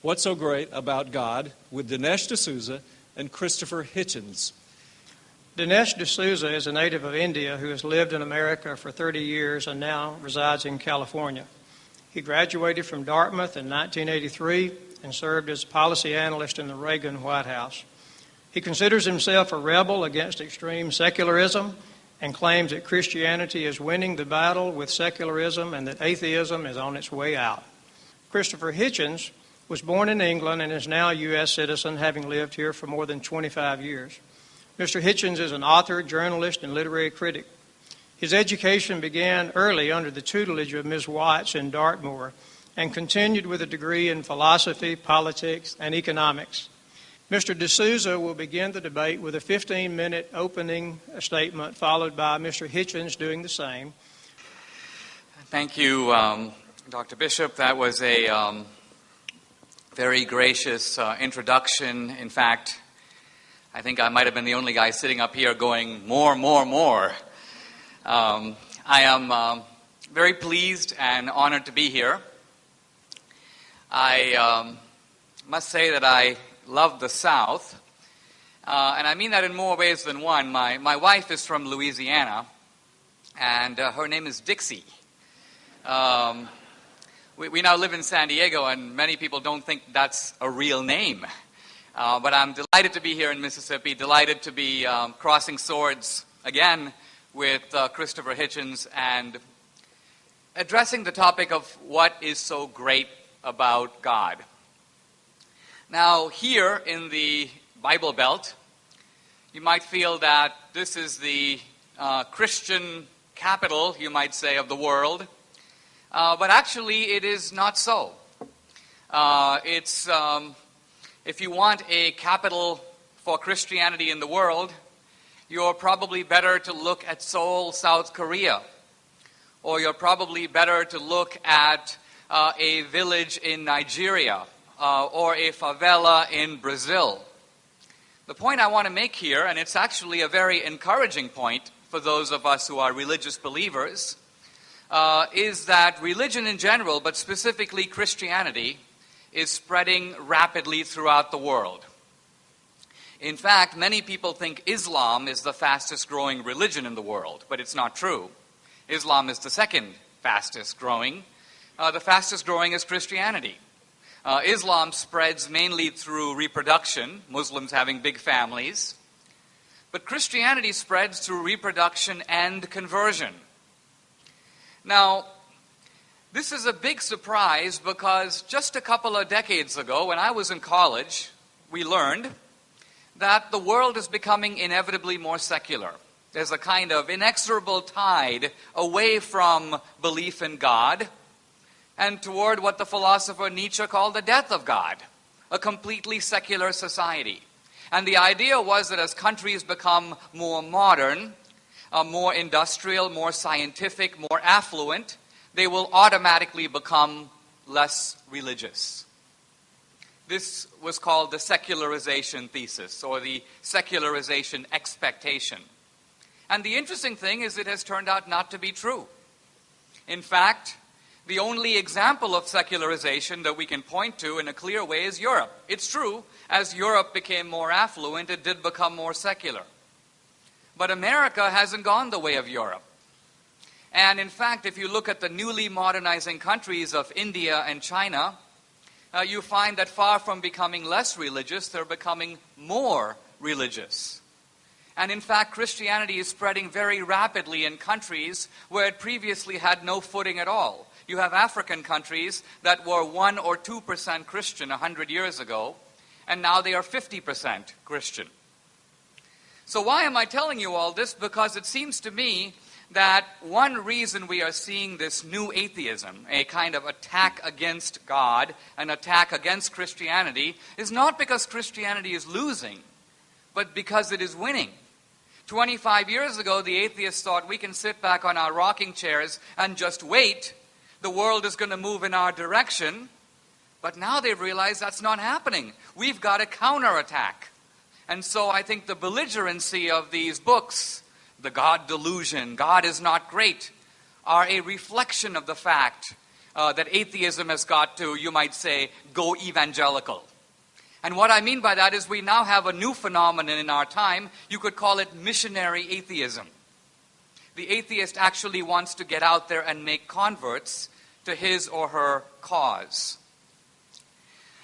What's So Great About God with Dinesh DSouza and Christopher Hitchens. Dinesh DSouza is a native of India who has lived in America for 30 years and now resides in California. He graduated from Dartmouth in 1983 and served as policy analyst in the Reagan White House. He considers himself a rebel against extreme secularism and claims that Christianity is winning the battle with secularism and that atheism is on its way out. Christopher Hitchens was born in England and is now a U.S. citizen, having lived here for more than 25 years. Mr. Hitchens is an author, journalist, and literary critic. His education began early under the tutelage of Ms. Watts in Dartmoor and continued with a degree in philosophy, politics, and economics. Mr. DSouza will begin the debate with a 15-minute opening statement, followed by Mr. Hitchens doing the same. Thank you, Dr. Bishop. That was a very gracious introduction. In fact, I think I might have been the only guy sitting up here going, more, more, more. I am very pleased and honored to be here. I must say that I love the South, and I mean that in more ways than one. My wife is from Louisiana, and her name is Dixie. We now live in San Diego, and many people don't think that's a real name. But I'm delighted to be here in Mississippi, delighted to be crossing swords again with Christopher Hitchens and addressing the topic of what is so great about God. Now, here in the Bible Belt, you might feel that this is the Christian capital, you might say, of the world. But actually, it is not so. If you want a capital for Christianity in the world, you're probably better to look at Seoul, South Korea. Or you're probably better to look at a village in Nigeria or a favela in Brazil. The point I want to make here, and it's actually a very encouraging point for those of us who are religious believers, is that religion in general, but specifically Christianity, is spreading rapidly throughout the world. In fact, many people think Islam is the fastest growing religion in the world, but it's not true. Islam is the second fastest growing. The fastest growing is Christianity. Islam spreads mainly through reproduction, Muslims having big families. But Christianity spreads through reproduction and conversion. Now, this is a big surprise because just a couple of decades ago, when I was in college, we learned that the world is becoming inevitably more secular. There's a kind of inexorable tide away from belief in God and toward what the philosopher Nietzsche called the death of God, a completely secular society. And the idea was that as countries become more modern, more industrial, more scientific, more affluent, they will automatically become less religious. This was called the secularization thesis, or the secularization expectation. And the interesting thing is it has turned out not to be true. In fact, the only example of secularization that we can point to in a clear way is Europe. It's true, as Europe became more affluent, it did become more secular. But America hasn't gone the way of Europe. And in fact, if you look at the newly modernizing countries of India and China, you find that far from becoming less religious, they're becoming more religious. And in fact, Christianity is spreading very rapidly in countries where it previously had no footing at all. You have African countries that were 1 or 2% Christian 100 years ago, and now they are 50% Christian. So why am I telling you all this? Because it seems to me that one reason we are seeing this new atheism, a kind of attack against God, an attack against Christianity, is not because Christianity is losing, but because it is winning. 25 years ago, the atheists thought we can sit back on our rocking chairs and just wait. The world is going to move in our direction. But now they've realized that's not happening. We've got a counterattack. And so I think the belligerency of these books, the God delusion, God is not great, are a reflection of the fact that atheism has got to, you might say, go evangelical. And what I mean by that is we now have a new phenomenon in our time. You could call it missionary atheism. The atheist actually wants to get out there and make converts to his or her cause.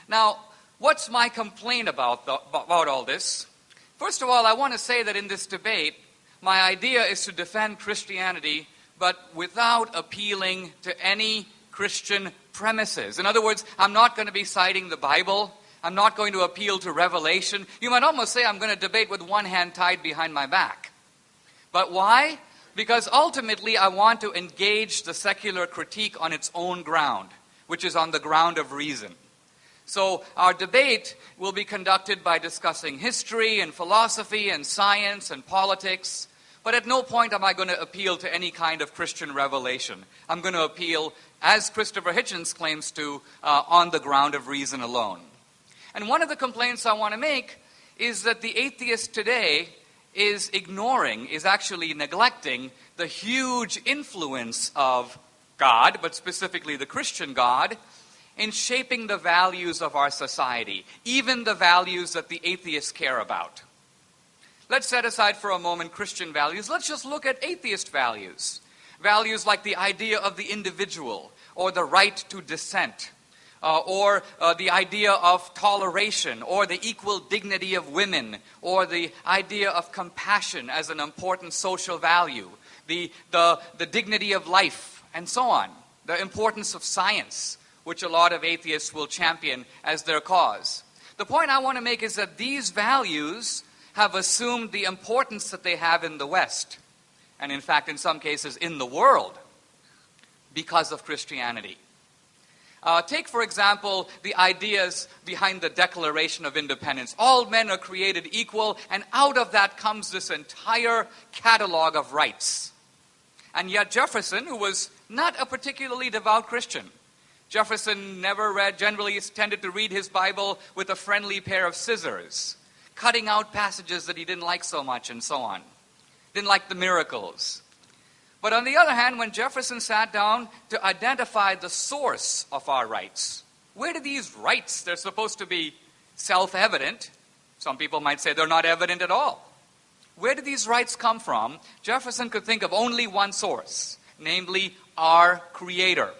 Now, what's my complaint about all this? First of all, I want to say that in this debate, my idea is to defend Christianity, but without appealing to any Christian premises. In other words, I'm not going to be citing the Bible. I'm not going to appeal to Revelation. You might almost say I'm going to debate with one hand tied behind my back. But why? Because ultimately I want to engage the secular critique on its own ground, which is on the ground of reason. So our debate will be conducted by discussing history and philosophy and science and politics, but at no point am I going to appeal to any kind of Christian revelation. I'm going to appeal, as Christopher Hitchens claims to, on the ground of reason alone. And one of the complaints I want to make is that the atheist today is actually neglecting the huge influence of God, but specifically the Christian God, in shaping the values of our society, even the values that the atheists care about. Let's set aside for a moment Christian values. Let's just look at atheist values. Values like the idea of the individual, or the right to dissent, or the idea of toleration, or the equal dignity of women, or the idea of compassion as an important social value, the dignity of life, and so on. The importance of science, which a lot of atheists will champion as their cause. The point I want to make is that these values have assumed the importance that they have in the West, and in fact, in some cases, in the world, because of Christianity. Take, for example, the ideas behind the Declaration of Independence. All men are created equal, and out of that comes this entire catalog of rights. And yet Jefferson, who was not a particularly devout Christian, Jefferson generally tended to read his Bible with a friendly pair of scissors, cutting out passages that he didn't like so much and so on. Didn't like the miracles. But on the other hand, when Jefferson sat down to identify the source of our rights, where do these rights, they're supposed to be self-evident, some people might say they're not evident at all. Where do these rights come from? Jefferson could think of only one source, namely our Creator.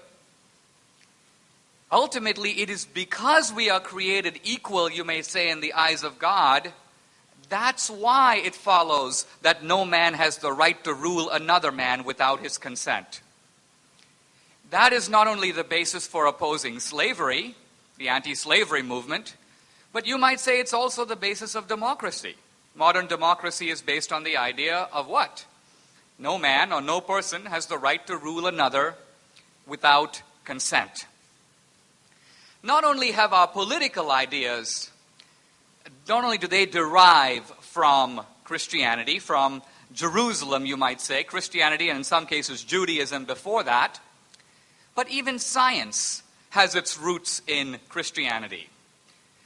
Ultimately, it is because we are created equal, you may say, in the eyes of God. That's why it follows that no man has the right to rule another man without his consent. That is not only the basis for opposing slavery, the anti-slavery movement, but you might say it's also the basis of democracy. Modern democracy is based on the idea of what? No man or no person has the right to rule another without consent. Not only have our political ideas, not only do they derive from Christianity, from Jerusalem, you might say, Christianity, and in some cases Judaism before that, but even science has its roots in Christianity.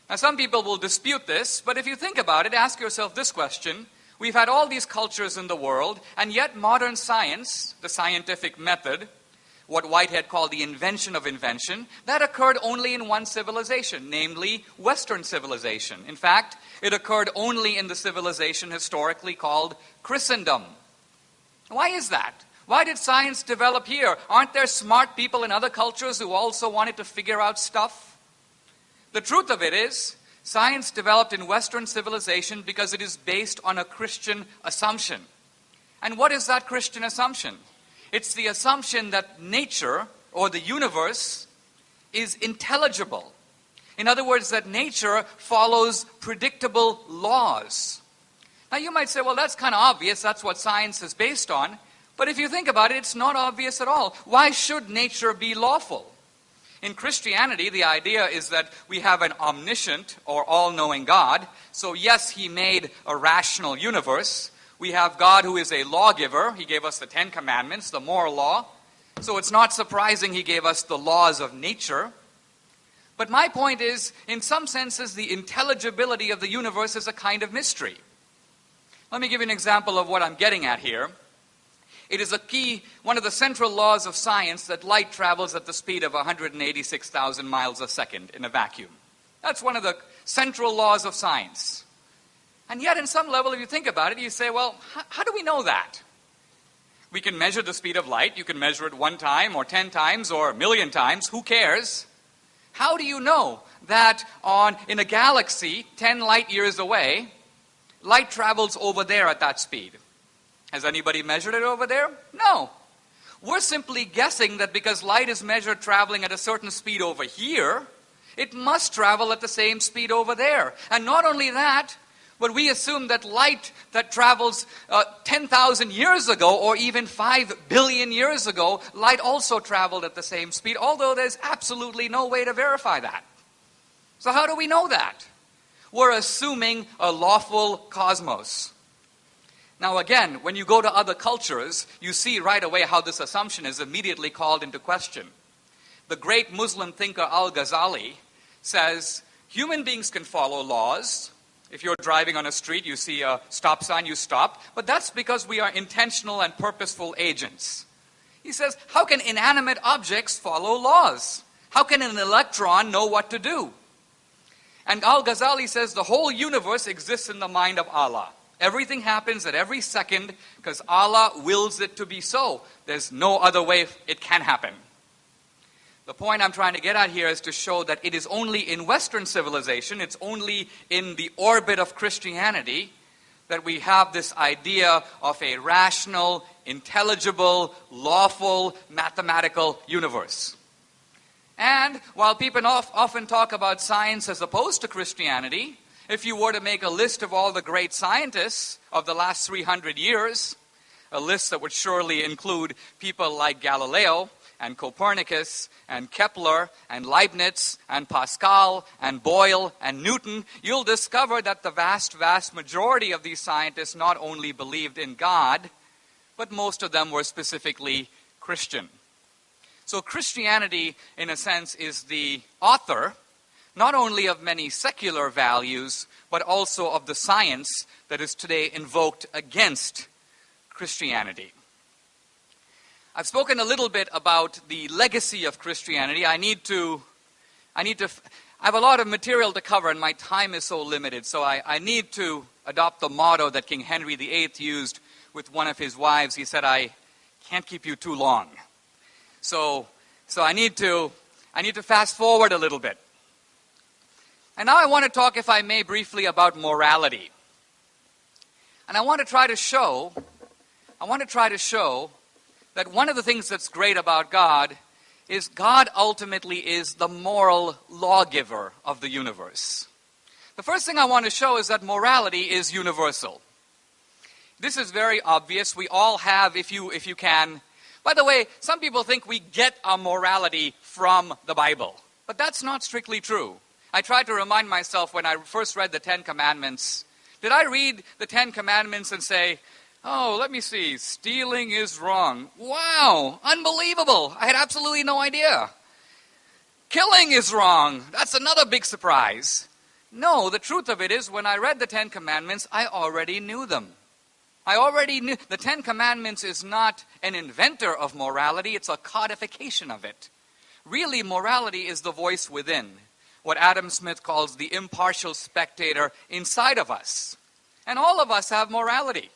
Now, some people will dispute this, but if you think about it, ask yourself this question. We've had all these cultures in the world, and yet modern science, the scientific method, what Whitehead called the invention of invention, that occurred only in one civilization, namely Western civilization. In fact, it occurred only in the civilization historically called Christendom. Why is that? Why did science develop here? Aren't there smart people in other cultures who also wanted to figure out stuff? The truth of it is, science developed in Western civilization because it is based on a Christian assumption. And what is that Christian assumption? It's the assumption that nature, or the universe, is intelligible. In other words, that nature follows predictable laws. Now you might say, well, that's kind of obvious, that's what science is based on. But if you think about it, it's not obvious at all. Why should nature be lawful? In Christianity, the idea is that we have an omniscient or all-knowing God. So yes, he made a rational universe. We have God who is a lawgiver. He gave us the 10 Commandments, the moral law. So it's not surprising he gave us the laws of nature. But my point is, in some senses, the intelligibility of the universe is a kind of mystery. Let me give you an example of what I'm getting at here. It is one of the central laws of science that light travels at the speed of 186,000 miles a second in a vacuum. That's one of the central laws of science. And yet, in some level, if you think about it, you say, well, how do we know that? We can measure the speed of light. You can measure it 1 time or 10 times or 1,000,000 times. Who cares? How do you know that in a galaxy 10 light years away, light travels over there at that speed? Has anybody measured it over there? No. We're simply guessing that because light is measured traveling at a certain speed over here, it must travel at the same speed over there. And not only that, but we assume that light that travels 10,000 years ago or even 5 billion years ago, light also traveled at the same speed, although there's absolutely no way to verify that. So how do we know that? We're assuming a lawful cosmos. Now again, when you go to other cultures, you see right away how this assumption is immediately called into question. The great Muslim thinker Al-Ghazali says, human beings can follow laws. If you're driving on a street, you see a stop sign, you stop. But that's because we are intentional and purposeful agents. He says, how can inanimate objects follow laws? How can an electron know what to do? And Al-Ghazali says the whole universe exists in the mind of Allah. Everything happens at every second because Allah wills it to be so. There's no other way it can happen. The point I'm trying to get at here is to show that it is only in Western civilization, it's only in the orbit of Christianity that we have this idea of a rational, intelligible, lawful, mathematical universe. And while people often talk about science as opposed to Christianity, if you were to make a list of all the great scientists of the last 300 years, a list that would surely include people like Galileo and Copernicus and Kepler and Leibniz and Pascal and Boyle and Newton, you'll discover that the vast, vast majority of these scientists not only believed in God, but most of them were specifically Christian. So Christianity, in a sense, is the author not only of many secular values, but also of the science that is today invoked against Christianity. I've spoken a little bit about the legacy of Christianity. I have a lot of material to cover and my time is so limited, so I need to adopt the motto that King Henry VIII used with one of his wives. He said, I can't keep you too long. So I need to fast forward a little bit. And now I want to talk, if I may, briefly about morality. And I want to try to show that one of the things that's great about God is God ultimately is the moral lawgiver of the universe. The first thing I want to show is that morality is universal. This is very obvious. We all have, if you can. By the way, some people think we get our morality from the Bible, but that's not strictly true. I tried to remind myself when I first read the 10 Commandments, did I read the 10 Commandments and say, oh, let me see, stealing is wrong. Wow, unbelievable. I had absolutely no idea. Killing is wrong. That's another big surprise. No, the truth of it is when I read the 10 Commandments, I already knew them. I already knew. The 10 Commandments is not an inventor of morality, it's a codification of it. Really, morality is the voice within, what Adam Smith calls the impartial spectator inside of us. And all of us have morality.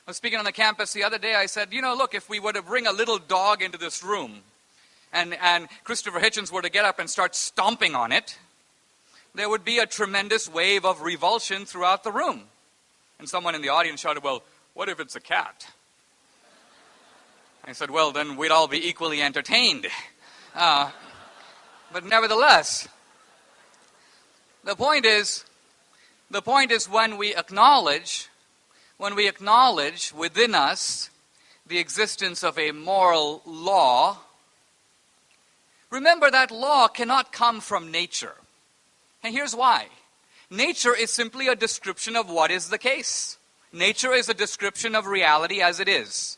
I was speaking on the campus the other day, I said, look, if we were to bring a little dog into this room, and Christopher Hitchens were to get up and start stomping on it, there would be a tremendous wave of revulsion throughout the room. And someone in the audience shouted, well, what if it's a cat? I said, well, then we'd all be equally entertained. But nevertheless, the point is when we acknowledge within us the existence of a moral law, remember that law cannot come from nature. And here's why. Nature is simply a description of what is the case. Nature is a description of reality as it is.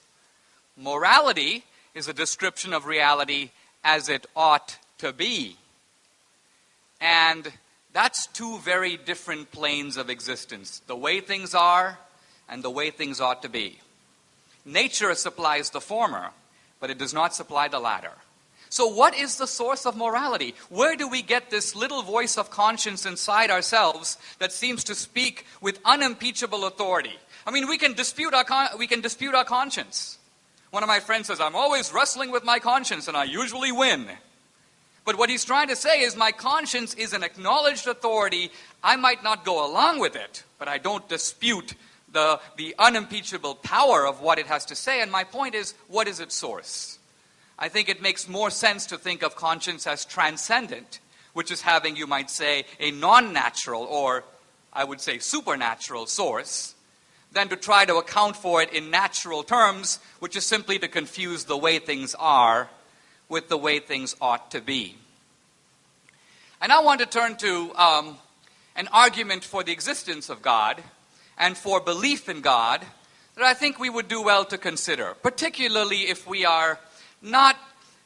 Morality is a description of reality as it ought to be. And that's two very different planes of existence. The way things are and the way things ought to be. Nature supplies the former, but it does not supply the latter. So what is the source of morality? Where do we get this little voice of conscience inside ourselves that seems to speak with unimpeachable authority? I mean, we can dispute our conscience. One of my friends says, I'm always wrestling with my conscience and I usually win. But what he's trying to say is my conscience is an acknowledged authority. I might not go along with it, but I don't dispute the unimpeachable power of what it has to say. And my point is, what is its source? I think it makes more sense to think of conscience as transcendent, which is having, you might say, a non-natural or, I would say, supernatural source, than to try to account for it in natural terms, which is simply to confuse the way things are with the way things ought to be. I now want to turn to an argument for the existence of God and for belief in God that I think we would do well to consider, particularly if we are not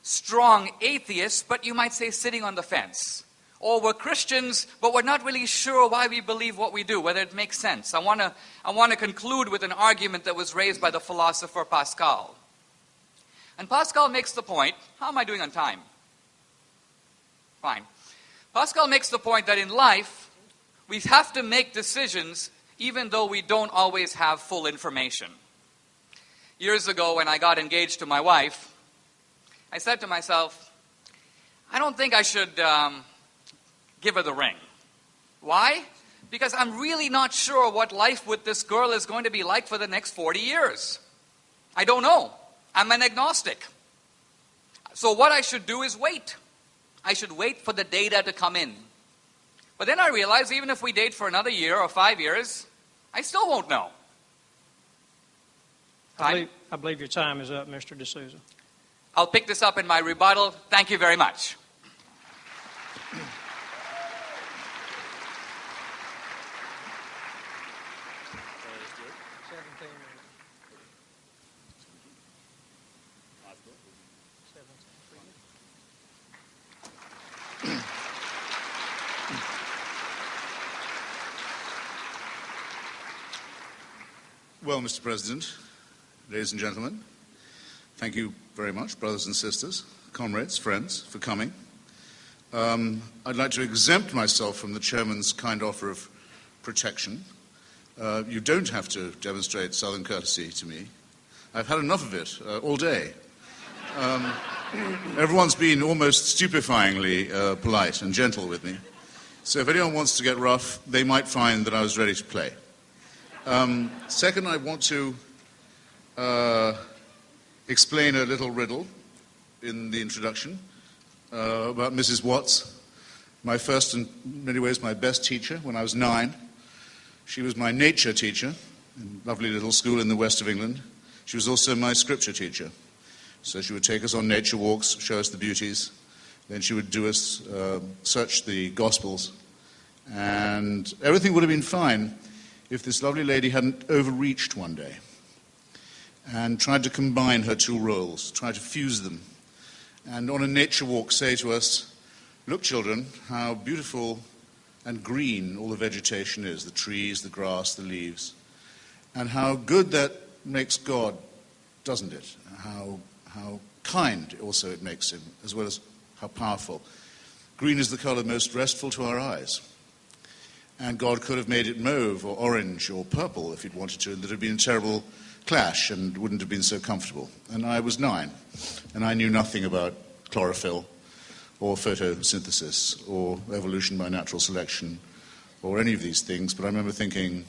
strong atheists, but you might say sitting on the fence. Or we're Christians, but we're not really sure why we believe what we do, whether it makes sense. I want to conclude with an argument that was raised by the philosopher Pascal. And Pascal makes the point, how am I doing on time? Fine. Pascal makes the point that in life, we have to make decisions even though we don't always have full information. Years ago, when I got engaged to my wife, I said to myself, I don't think I should give her the ring. Why? Because I'm really not sure what life with this girl is going to be like for the next 40 years. I don't know. I'm an agnostic. So what I should do is wait. I should wait for the data to come in. But then I realized even if we date for another year or 5 years, I still won't know. I believe your time is up, Mr. DeSouza. I'll pick this up in my rebuttal. Thank you very much. Well, Mr. President, ladies and gentlemen, thank you very much, brothers and sisters, comrades, friends, for coming. I'd like to exempt myself from the chairman's kind offer of protection. You don't have to demonstrate southern courtesy to me. I've had enough of it all day. Everyone's been almost stupefyingly polite and gentle with me. So if anyone wants to get rough, they might find that I was ready to play. Second, I want to explain a little riddle in the introduction about Mrs. Watts, my first and in many ways my best teacher when I was 9. She was my nature teacher in a lovely little school in the west of England. She was also my scripture teacher. So she would take us on nature walks, show us the beauties. Then she would do us search the Gospels. And everything would have been fine if this lovely lady hadn't overreached one day and tried to combine her two roles, tried to fuse them, and on a nature walk say to us, look, children, how beautiful and green all the vegetation is, the trees, the grass, the leaves, and how good that makes God, doesn't it? How kind also it makes him, as well as how powerful. Green is the color most restful to our eyes. And God could have made it mauve or orange or purple if he'd wanted to, and there'd have been a terrible clash and wouldn't have been so comfortable. And I was 9, and I knew nothing about chlorophyll or photosynthesis or evolution by natural selection or any of these things, but I remember thinking,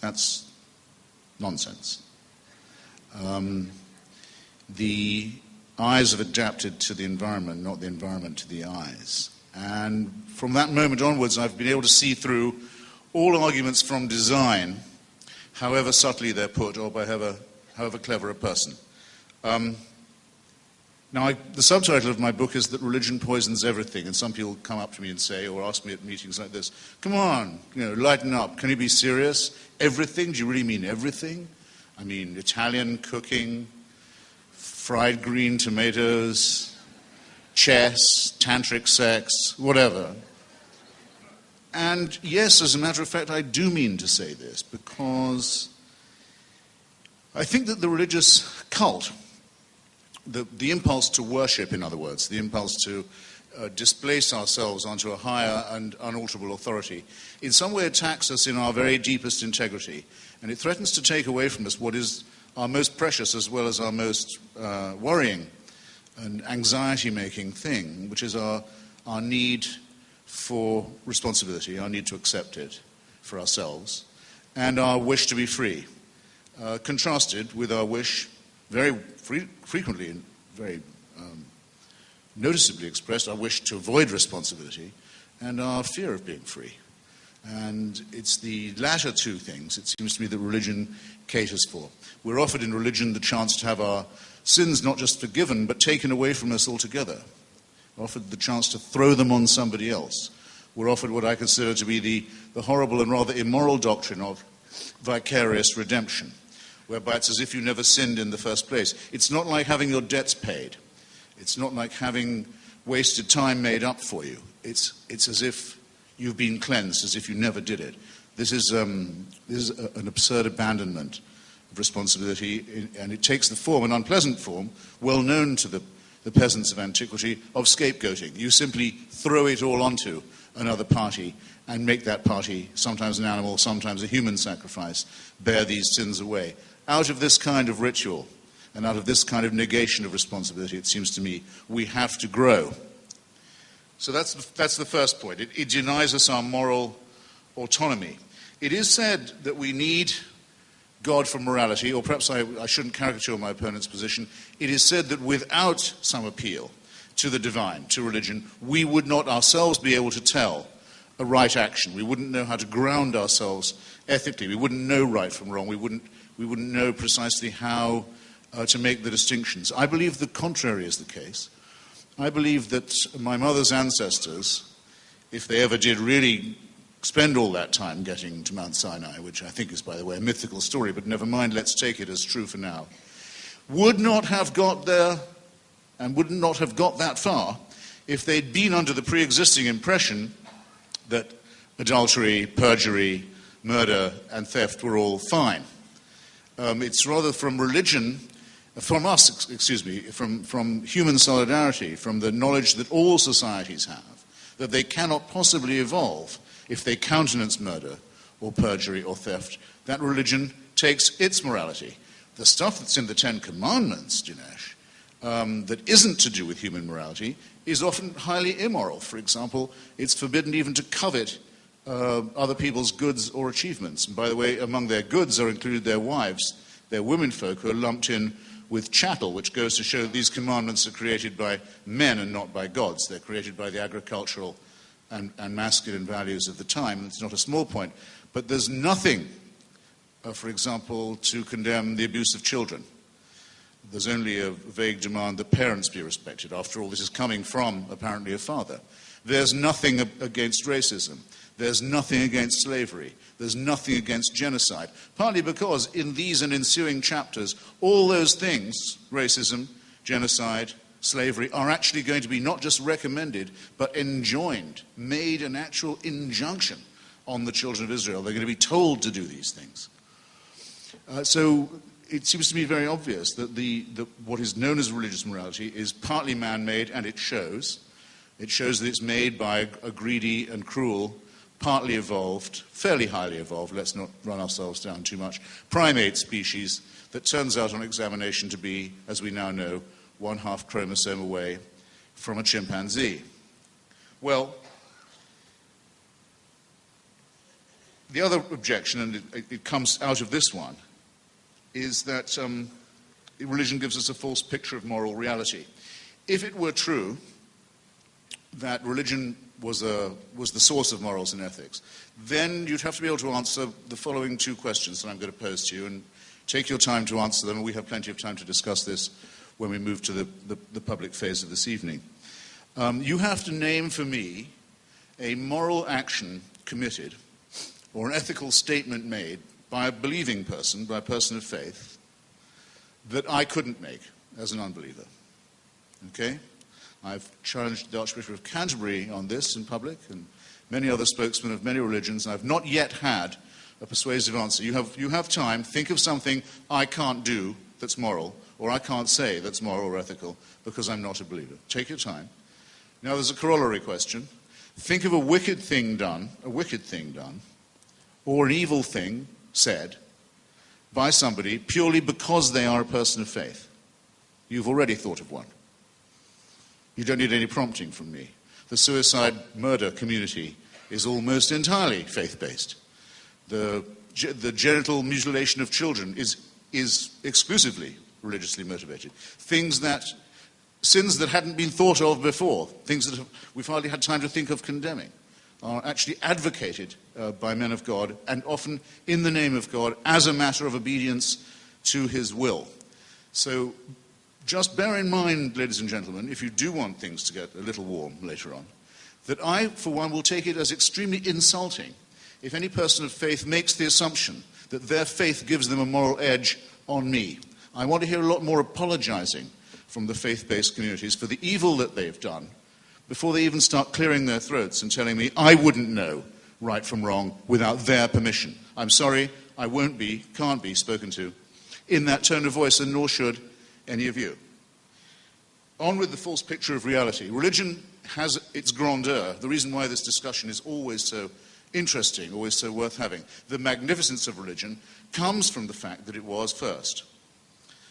that's nonsense. The eyes have adapted to the environment, not the environment to the eyes. And from that moment onwards, I've been able to see through all arguments from design, however subtly they're put, or by however clever a person. Now, the subtitle of my book is that religion poisons everything, and some people come up to me and say, or ask me at meetings like this, come on, lighten up, can you be serious? Everything? Do you really mean everything? I mean Italian cooking, fried green tomatoes, chess, tantric sex, whatever. And yes, as a matter of fact, I do mean to say this, because I think that the religious cult, the impulse to worship, in other words, the impulse to displace ourselves onto a higher and unalterable authority, in some way attacks us in our very deepest integrity, and it threatens to take away from us what is our most precious as well as our most worrying and anxiety-making thing, which is our need for responsibility, our need to accept it for ourselves, and our wish to be free, contrasted with our wish, very frequently and very noticeably expressed, our wish to avoid responsibility and our fear of being free. And it's the latter two things, it seems to me, that religion caters for. We're offered in religion the chance to have our sins not just forgiven, but taken away from us altogether. We're offered the chance to throw them on somebody else. We're offered what I consider to be the horrible and rather immoral doctrine of vicarious redemption, whereby it's as if you never sinned in the first place. It's not like having your debts paid. It's not like having wasted time made up for you. It's as if you've been cleansed, as if you never did it. This is an absurd abandonment of responsibility, and it takes the form, an unpleasant form, well known to the peasants of antiquity, of scapegoating. You simply throw it all onto another party and make that party, sometimes an animal, sometimes a human sacrifice, bear these sins away. Out of this kind of ritual and out of this kind of negation of responsibility, it seems to me, we have to grow. So that's the first point. It denies us our moral autonomy. It is said that we need God for morality, or perhaps I shouldn't caricature my opponent's position. It is said that without some appeal to the divine, to religion, we would not ourselves be able to tell a right action. We wouldn't know how to ground ourselves ethically. We wouldn't know right from wrong. We wouldn't know precisely how to make the distinctions. I believe the contrary is the case. I believe that my mother's ancestors, if they ever did really spend all that time getting to Mount Sinai, which I think is, by the way, a mythical story, but never mind, let's take it as true for now, would not have got there and would not have got that far if they'd been under the pre-existing impression that adultery, perjury, murder, and theft were all fine. It's rather from religion, from us, from human solidarity, from the knowledge that all societies have, that they cannot possibly evolve if they countenance murder or perjury or theft. That religion takes its morality. The stuff that's in the Ten Commandments, Dinesh, that isn't to do with human morality is often highly immoral. For example, it's forbidden even to covet other people's goods or achievements. And by the way, among their goods are included their wives, their womenfolk, who are lumped in with chattel, which goes to show that these commandments are created by men and not by gods. They're created by the agricultural and masculine values of the time. It's not a small point. But there's nothing, for example, to condemn the abuse of children. There's only a vague demand that parents be respected. After all, this is coming from, apparently, a father. There's nothing against racism. There's nothing against slavery. There's nothing against genocide. Partly because in these and ensuing chapters, all those things, racism, genocide, slavery, are actually going to be not just recommended, but enjoined, made an actual injunction on the children of Israel. They're going to be told to do these things. So it seems to me very obvious that what is known as religious morality is partly man-made, and it shows. It shows that it's made by a greedy and cruel, partly evolved, fairly highly evolved, let's not run ourselves down too much, primate species that turns out on examination to be, as we now know, 1/2 chromosome away from a chimpanzee. Well, the other objection, and it comes out of this one, is that religion gives us a false picture of moral reality. If it were true that religion was the source of morals and ethics, then you'd have to be able to answer the following two questions that I'm going to pose to you, and take your time to answer them, and we have plenty of time to discuss this when we move to the public phase of this evening. You have to name for me a moral action committed or an ethical statement made by a believing person, by a person of faith, that I couldn't make as an unbeliever. Okay? I've challenged the Archbishop of Canterbury on this in public, and many other spokesmen of many religions. I've not yet had a persuasive answer. You have time. Think of something I can't do that's moral, or I can't say that's moral or ethical, because I'm not a believer. Take your time. Now there's a corollary question. Think of a wicked thing done, or an evil thing said by somebody purely because they are a person of faith. You've already thought of one. You don't need any prompting from me. The suicide murder community is almost entirely faith-based. The genital mutilation of children is exclusively religiously motivated. Sins that hadn't been thought of before, things that we've hardly had time to think of condemning, are actually advocated by men of God, and often in the name of God, as a matter of obedience to his will. So just bear in mind, ladies and gentlemen, if you do want things to get a little warm later on, that I, for one, will take it as extremely insulting if any person of faith makes the assumption that their faith gives them a moral edge on me. I want to hear a lot more apologizing from the faith-based communities for the evil that they've done before they even start clearing their throats and telling me I wouldn't know right from wrong without their permission. I'm sorry, I can't be spoken to in that tone of voice, and nor should any of you. On with the false picture of reality. Religion has its grandeur. The reason why this discussion is always so interesting, always so worth having. The magnificence of religion comes from the fact that it was first.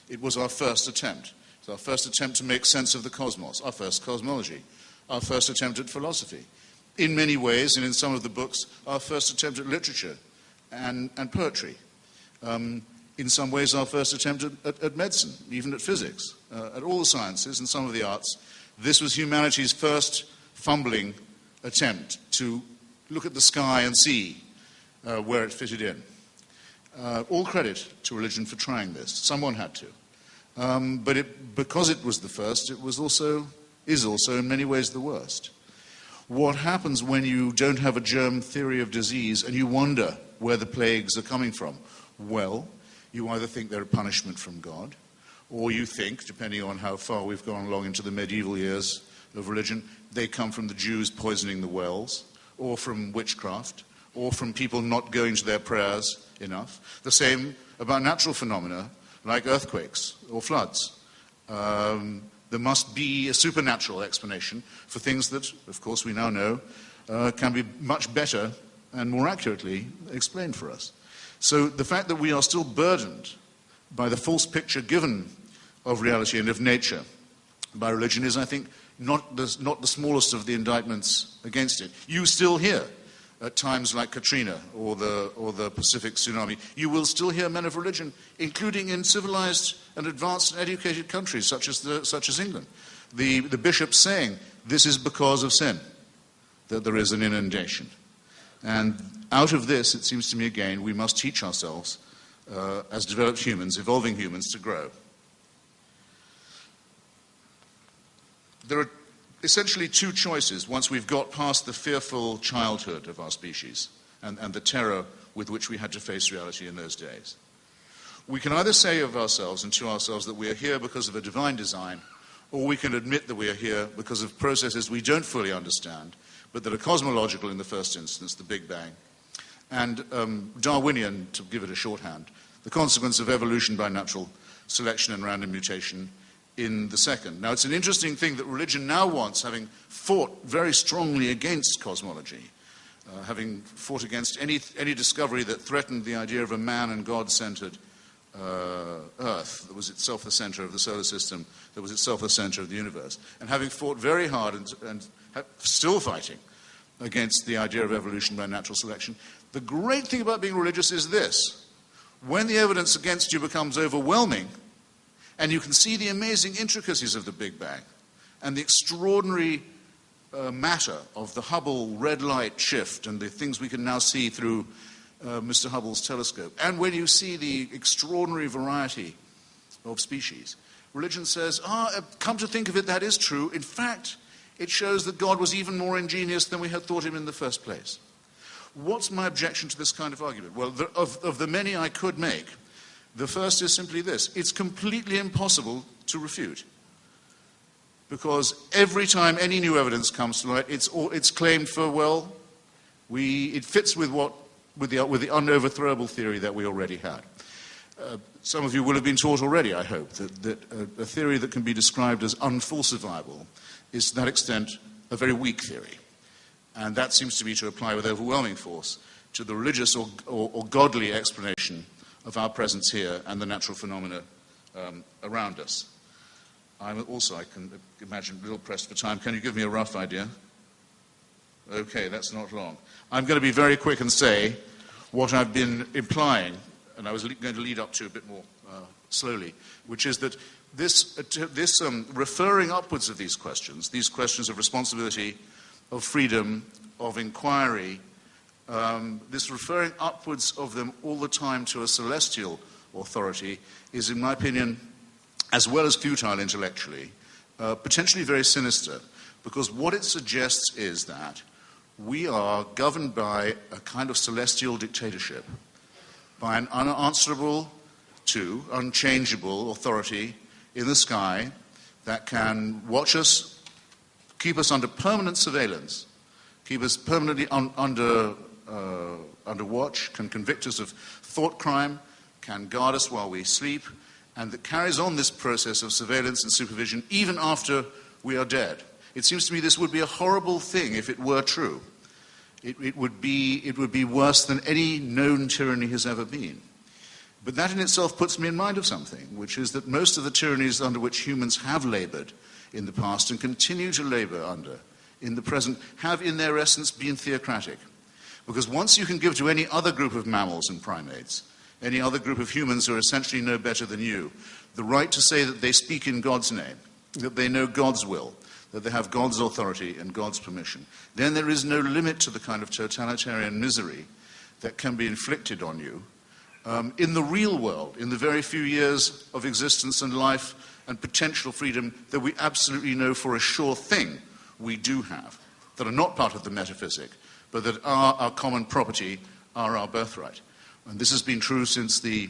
It was our first attempt. It's our first attempt to make sense of the cosmos, our first cosmology, our first attempt at philosophy. In many ways, and in some of the books, our first attempt at literature and poetry. In some ways, our first attempt at medicine, even at physics, at all the sciences and some of the arts. This was humanity's first fumbling attempt to look at the sky and see where it fitted in. All credit to religion for trying this. Someone had to. But because it was the first, is also in many ways the worst. What happens when you don't have a germ theory of disease and you wonder where the plagues are coming from? Well, you either think they're a punishment from God, or you think, depending on how far we've gone along into the medieval years of religion, they come from the Jews poisoning the wells, or from witchcraft, or from people not going to their prayers enough. The same about natural phenomena like earthquakes or floods. There must be a supernatural explanation for things that, of course, we now know can be much better and more accurately explained for us. So the fact that we are still burdened by the false picture given of reality and of nature by religion is, I think, not the smallest of the indictments against it. You still hear, at times like Katrina or the Pacific tsunami, you will still hear men of religion, including in civilized and advanced and educated countries such as England, the bishops saying, this is because of sin that there is an inundation. And out of this, it seems to me again, we must teach ourselves as developed humans, evolving humans, to grow. There are essentially two choices once we've got past the fearful childhood of our species and the terror with which we had to face reality in those days. We can either say of ourselves and to ourselves that we are here because of a divine design, or we can admit that we are here because of processes we don't fully understand, but that are cosmological in the first instance, the Big Bang, and Darwinian, to give it a shorthand, the consequence of evolution by natural selection and random mutation in the second. Now, it's an interesting thing that religion now wants, having fought very strongly against cosmology, having fought against any discovery that threatened the idea of a man and God-centered Earth that was itself the center of the solar system, that was itself the center of the universe, and having fought very hard and still fighting against the idea of evolution by natural selection. The great thing about being religious is this: when the evidence against you becomes overwhelming, and you can see the amazing intricacies of the Big Bang and the extraordinary matter of the Hubble red light shift and the things we can now see through Mr. Hubble's telescope, and when you see the extraordinary variety of species, religion says, come to think of it, that is true. In fact, it shows that God was even more ingenious than we had thought him in the first place. What's my objection to this kind of argument? Well, of the many I could make, the first is simply this: it's completely impossible to refute. Because every time any new evidence comes to light, it's claimed for, it fits with what with the unoverthrowable theory that we already had. Some of you will have been taught already, I hope, that a theory that can be described as unfalsifiable is to that extent a very weak theory. And that seems to me to apply with overwhelming force to the religious or godly explanation of our presence here and the natural phenomena around us. I can imagine, a little pressed for time. Can you give me a rough idea? Okay, that's not long. I'm going to be very quick and say what I've been implying, and I was going to lead up to a bit more slowly, which is that this referring upwards of these questions of responsibility, of freedom, of inquiry, this referring upwards of them all the time to a celestial authority is, in my opinion, as well as futile intellectually, potentially very sinister, because what it suggests is that we are governed by a kind of celestial dictatorship, by an unanswerable to unchangeable authority in the sky that can watch us, keep us under permanent surveillance, keep us permanently under watch, can convict us of thought crime, can guard us while we sleep, and that carries on this process of surveillance and supervision even after we are dead. It seems to me this would be a horrible thing if it were true. It would be worse than any known tyranny has ever been. But that in itself puts me in mind of something, which is that most of the tyrannies under which humans have labored in the past and continue to labor under in the present have in their essence been theocratic. Because once you can give to any other group of mammals and primates, any other group of humans who are essentially no better than you, the right to say that they speak in God's name, that they know God's will, that they have God's authority and God's permission, then there is no limit to the kind of totalitarian misery that can be inflicted on you in the real world, in the very few years of existence and life and potential freedom that we absolutely know for a sure thing we do have, that are not part of the metaphysic, but that are our common property, are our birthright. And this has been true since the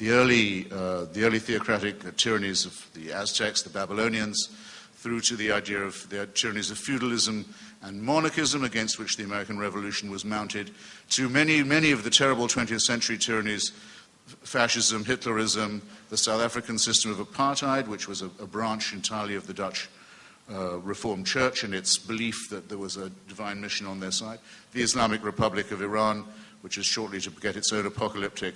early theocratic tyrannies of the Aztecs, the Babylonians, through to the idea of the tyrannies of feudalism and monarchism against which the American Revolution was mounted, to many of the terrible 20th century tyrannies, fascism, Hitlerism, the South African system of apartheid, which was a branch entirely of the Dutch Reformed Church and its belief that there was a divine mission on their side, the Islamic Republic of Iran, which is shortly to get its own apocalyptic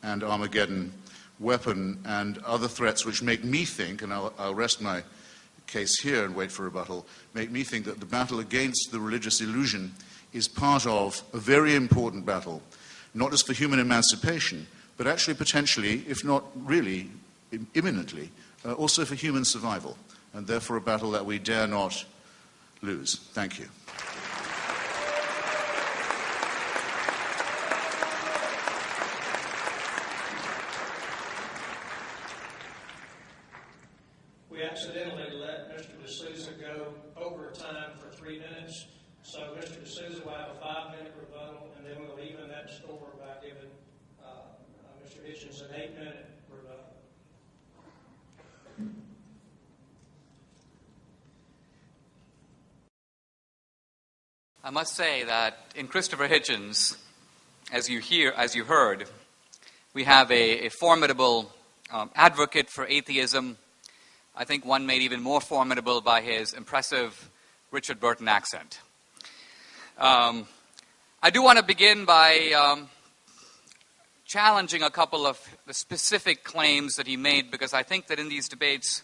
and Armageddon weapon, and other threats which make me think, and I'll rest my case here and wait for rebuttal, make me think that the battle against the religious illusion is part of a very important battle, not just for human emancipation, but actually potentially, if not really imminently, also for human survival, and therefore a battle that we dare not lose. Thank you. We accidentally let Mr. DSouza go over time for 3 minutes, so Mr. DSouza will have a 5-minute rebuttal, and then we'll even that score by giving Mr. Hitchens an 8-minute rebuttal. I must say that in Christopher Hitchens, as you heard, we have a formidable advocate for atheism. I think one made even more formidable by his impressive Richard Burton accent. I do want to begin by challenging a couple of the specific claims that he made, because I think that in these debates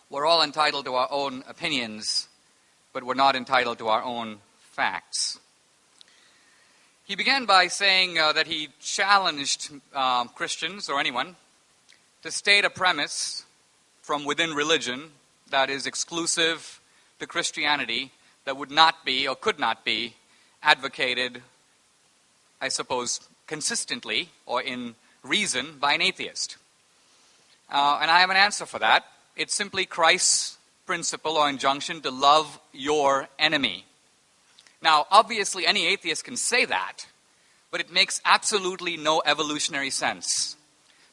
we're all entitled to our own opinions, but we're not entitled to our own facts. He began by saying that he challenged Christians, or anyone, to state a premise from within religion that is exclusive to Christianity, that would not be or could not be advocated, I suppose, consistently or in reason by an atheist. And I have an answer for that. It's simply Christ's principle or injunction to love your enemy. Now, obviously, any atheist can say that, but it makes absolutely no evolutionary sense.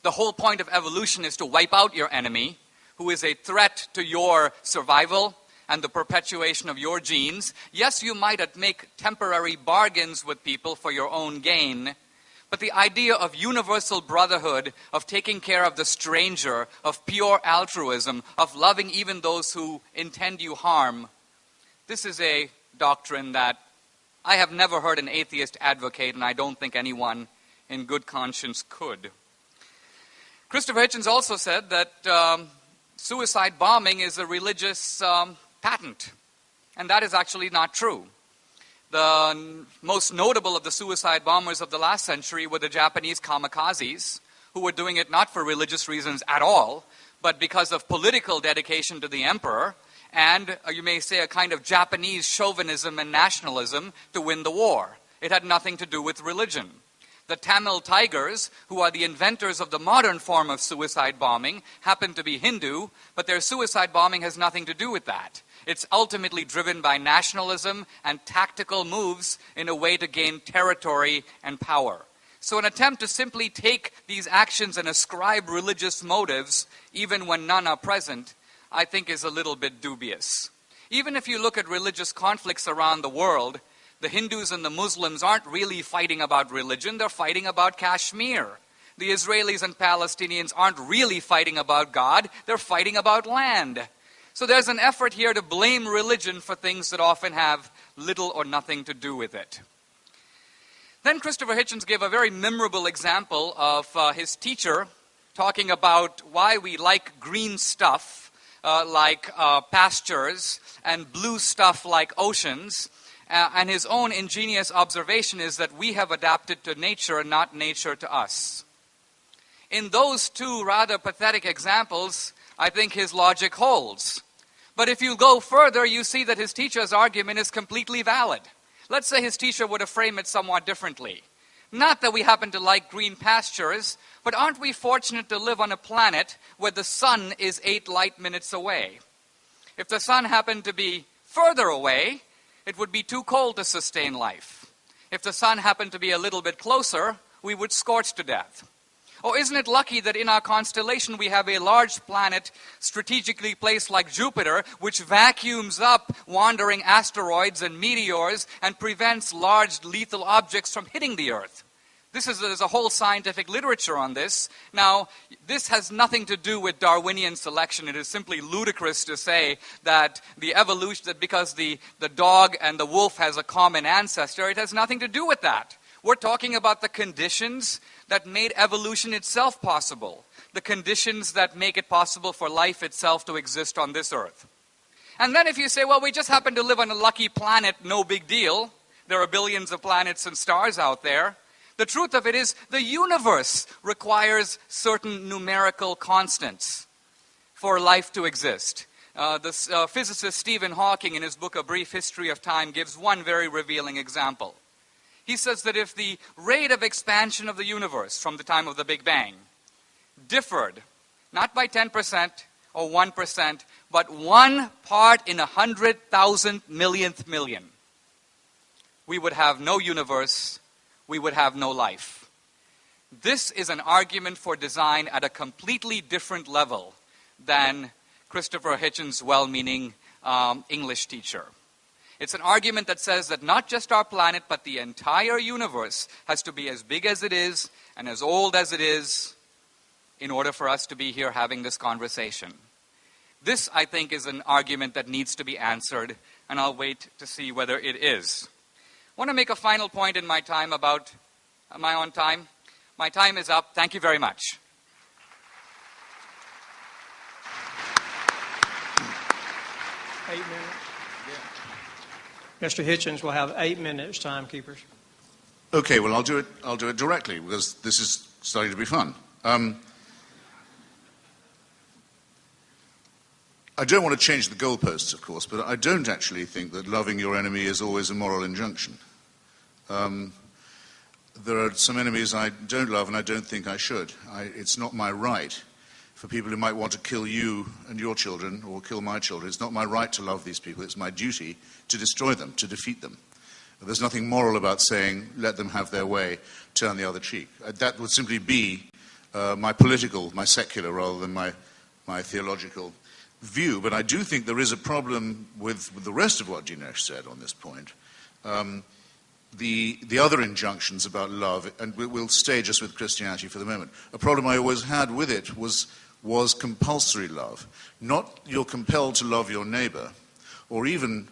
The whole point of evolution is to wipe out your enemy, who is a threat to your survival and the perpetuation of your genes. Yes, you might make temporary bargains with people for your own gain, but the idea of universal brotherhood, of taking care of the stranger, of pure altruism, of loving even those who intend you harm, this is a doctrine that I have never heard an atheist advocate, and I don't think anyone in good conscience could. Christopher Hitchens also said that suicide bombing is a religious patent, and that is actually not true. The most notable of the suicide bombers of the last century were the Japanese kamikazes, who were doing it not for religious reasons at all, but because of political dedication to the emperor, and you may say a kind of Japanese chauvinism and nationalism to win the war. It had nothing to do with religion. The Tamil Tigers, who are the inventors of the modern form of suicide bombing, happen to be Hindu, but their suicide bombing has nothing to do with that. It's ultimately driven by nationalism and tactical moves in a way to gain territory and power. So an attempt to simply take these actions and ascribe religious motives, even when none are present, I think is a little bit dubious. Even if you look at religious conflicts around the world, the Hindus and the Muslims aren't really fighting about religion, they're fighting about Kashmir. The Israelis and Palestinians aren't really fighting about God, they're fighting about land. So there's an effort here to blame religion for things that often have little or nothing to do with it. Then Christopher Hitchens gave a very memorable example of his teacher talking about why we like green stuff like pastures and blue stuff like oceans. And his own ingenious observation is that we have adapted to nature and not nature to us. In those two rather pathetic examples, I think his logic holds. But if you go further, you see that his teacher's argument is completely valid. Let's say his teacher would have framed it somewhat differently. Not that we happen to like green pastures, but aren't we fortunate to live on a planet where the sun is 8 light minutes away? If the sun happened to be further away, it would be too cold to sustain life. If the sun happened to be a little bit closer, we would scorch to death. Or isn't it lucky that in our constellation we have a large planet strategically placed like Jupiter, which vacuums up wandering asteroids and meteors and prevents large lethal objects from hitting the Earth? There's a whole scientific literature on this. Now, this has nothing to do with Darwinian selection. It is simply ludicrous to say that the evolution, that because the dog and the wolf has a common ancestor, it has nothing to do with that. We're talking about the conditions that made evolution itself possible, the conditions that make it possible for life itself to exist on this Earth. And then if you say, well, we just happen to live on a lucky planet, no big deal. There are billions of planets and stars out there. The truth of it is the universe requires certain numerical constants for life to exist. The physicist Stephen Hawking, in his book A Brief History of Time, gives one very revealing example. He says that if the rate of expansion of the universe from the time of the Big Bang differed, not by 10% or 1%, but 1 part in 100,000 millionth million, we would have no universe, we would have no life. This is an argument for design at a completely different level than Christopher Hitchens' well-meaning English teacher. It's an argument that says that not just our planet, but the entire universe has to be as big as it is and as old as it is in order for us to be here having this conversation. This, I think, is an argument that needs to be answered, and I'll wait to see whether it is. I want to make a final point in my time about my own time. My time is up. Thank you very much. Eight minutes. Mr. Hitchens will have 8 minutes, timekeepers. Okay, well, I'll do it directly, because this is starting to be fun. I don't want to change the goalposts, of course, but I don't actually think that loving your enemy is always a moral injunction. There are some enemies I don't love, and I don't think I should. It's not my right for people who might want to kill you and your children or kill my children. It's not my right to love these people. It's my duty to destroy them, to defeat them. There's nothing moral about saying, let them have their way, turn the other cheek. That would simply be my political, my secular, rather than my theological view, but I do think there is a problem with the rest of what Dinesh said on this point. The other injunctions about love, and we'll stay just with Christianity for the moment. A problem I always had with it was compulsory love. Not you're compelled to love your neighbor, or even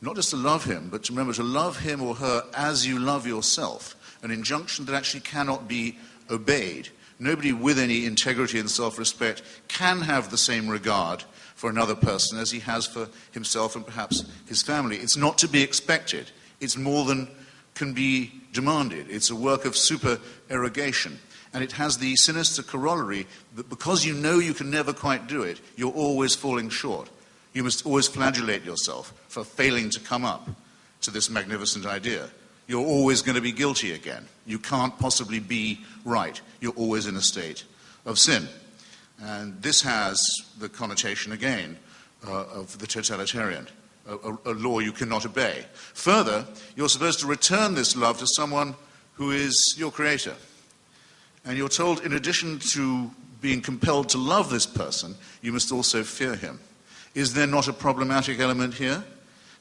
not just to love him, but to remember to love him or her as you love yourself, an injunction that actually cannot be obeyed. Nobody with any integrity and self-respect can have the same regard for another person as he has for himself and perhaps his family. It's not to be expected. It's more than can be demanded. It's a work of supererogation. And it has the sinister corollary that because you know you can never quite do it, you're always falling short. You must always flagellate yourself for failing to come up to this magnificent idea. You're always going to be guilty again. You can't possibly be right. You're always in a state of sin. And this has the connotation, again, of the totalitarian, a law you cannot obey. Further, you're supposed to return this love to someone who is your creator. And you're told, in addition to being compelled to love this person, you must also fear him. Is there not a problematic element here?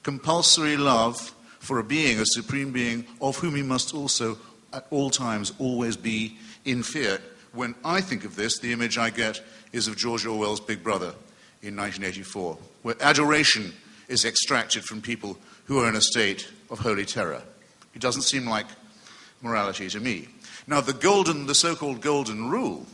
Compulsory love for a being, a supreme being, of whom you must also, at all times, always be in fear. When I think of this, the image I get is of George Orwell's Big Brother in 1984, where adoration is extracted from people who are in a state of holy terror. It doesn't seem like morality to me. Now, the so-called golden rule,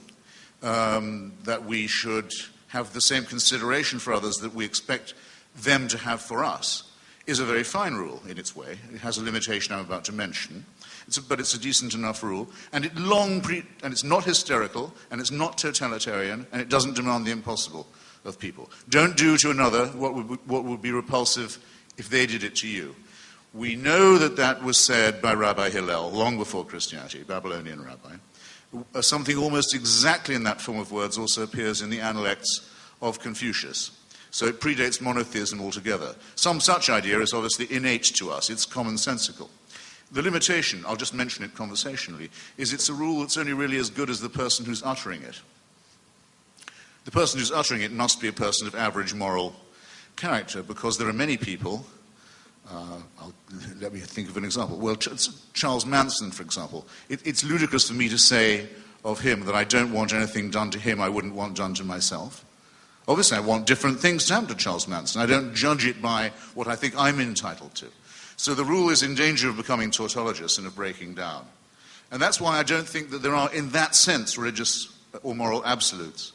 that we should have the same consideration for others that we expect them to have for us, is a very fine rule in its way. It has a limitation I'm about to mention, but it's a decent enough rule, and and it's not hysterical, and it's not totalitarian, and it doesn't demand the impossible of people. Don't do to another what would be repulsive if they did it to you. We know that was said by Rabbi Hillel long before Christianity, Babylonian rabbi. Something almost exactly in that form of words also appears in the Analects of Confucius. So it predates monotheism altogether. Some such idea is obviously innate to us. It's commonsensical. The limitation, I'll just mention it conversationally, is it's a rule that's only really as good as the person who's uttering it. The person who's uttering it must be a person of average moral character, because there are many people. Let me think of an example. Well, Charles Manson, for example. It's ludicrous for me to say of him that I don't want anything done to him I wouldn't want done to myself. Obviously, I want different things to happen to Charles Manson. I don't judge it by what I think I'm entitled to. So the rule is in danger of becoming tautologous and of breaking down. And that's why I don't think that there are, in that sense, religious or moral absolutes.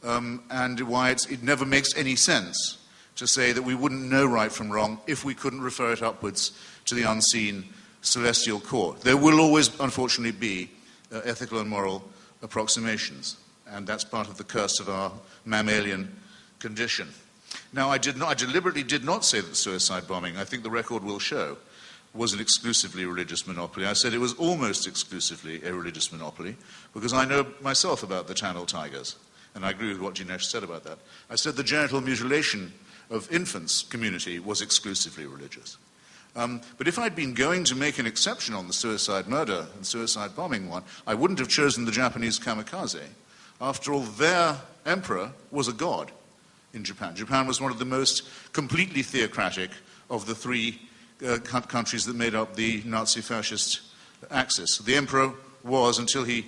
And why it never makes any sense to say that we wouldn't know right from wrong if we couldn't refer it upwards to the unseen celestial core. There will always, unfortunately, be ethical and moral approximations, and that's part of the curse of our mammalian condition. Now, I deliberately did not say that suicide bombing, I think the record will show, was an exclusively religious monopoly. I said it was almost exclusively a religious monopoly, because I know myself about the Tamil Tigers, and I agree with what Dinesh said about that. I said the genital mutilation of infants community was exclusively religious. But if I'd been going to make an exception on the suicide murder and suicide bombing one, I wouldn't have chosen the Japanese kamikaze. After all, their emperor was a god in Japan. Japan was one of the most completely theocratic of the three countries that made up the Nazi-fascist axis. The emperor was, until he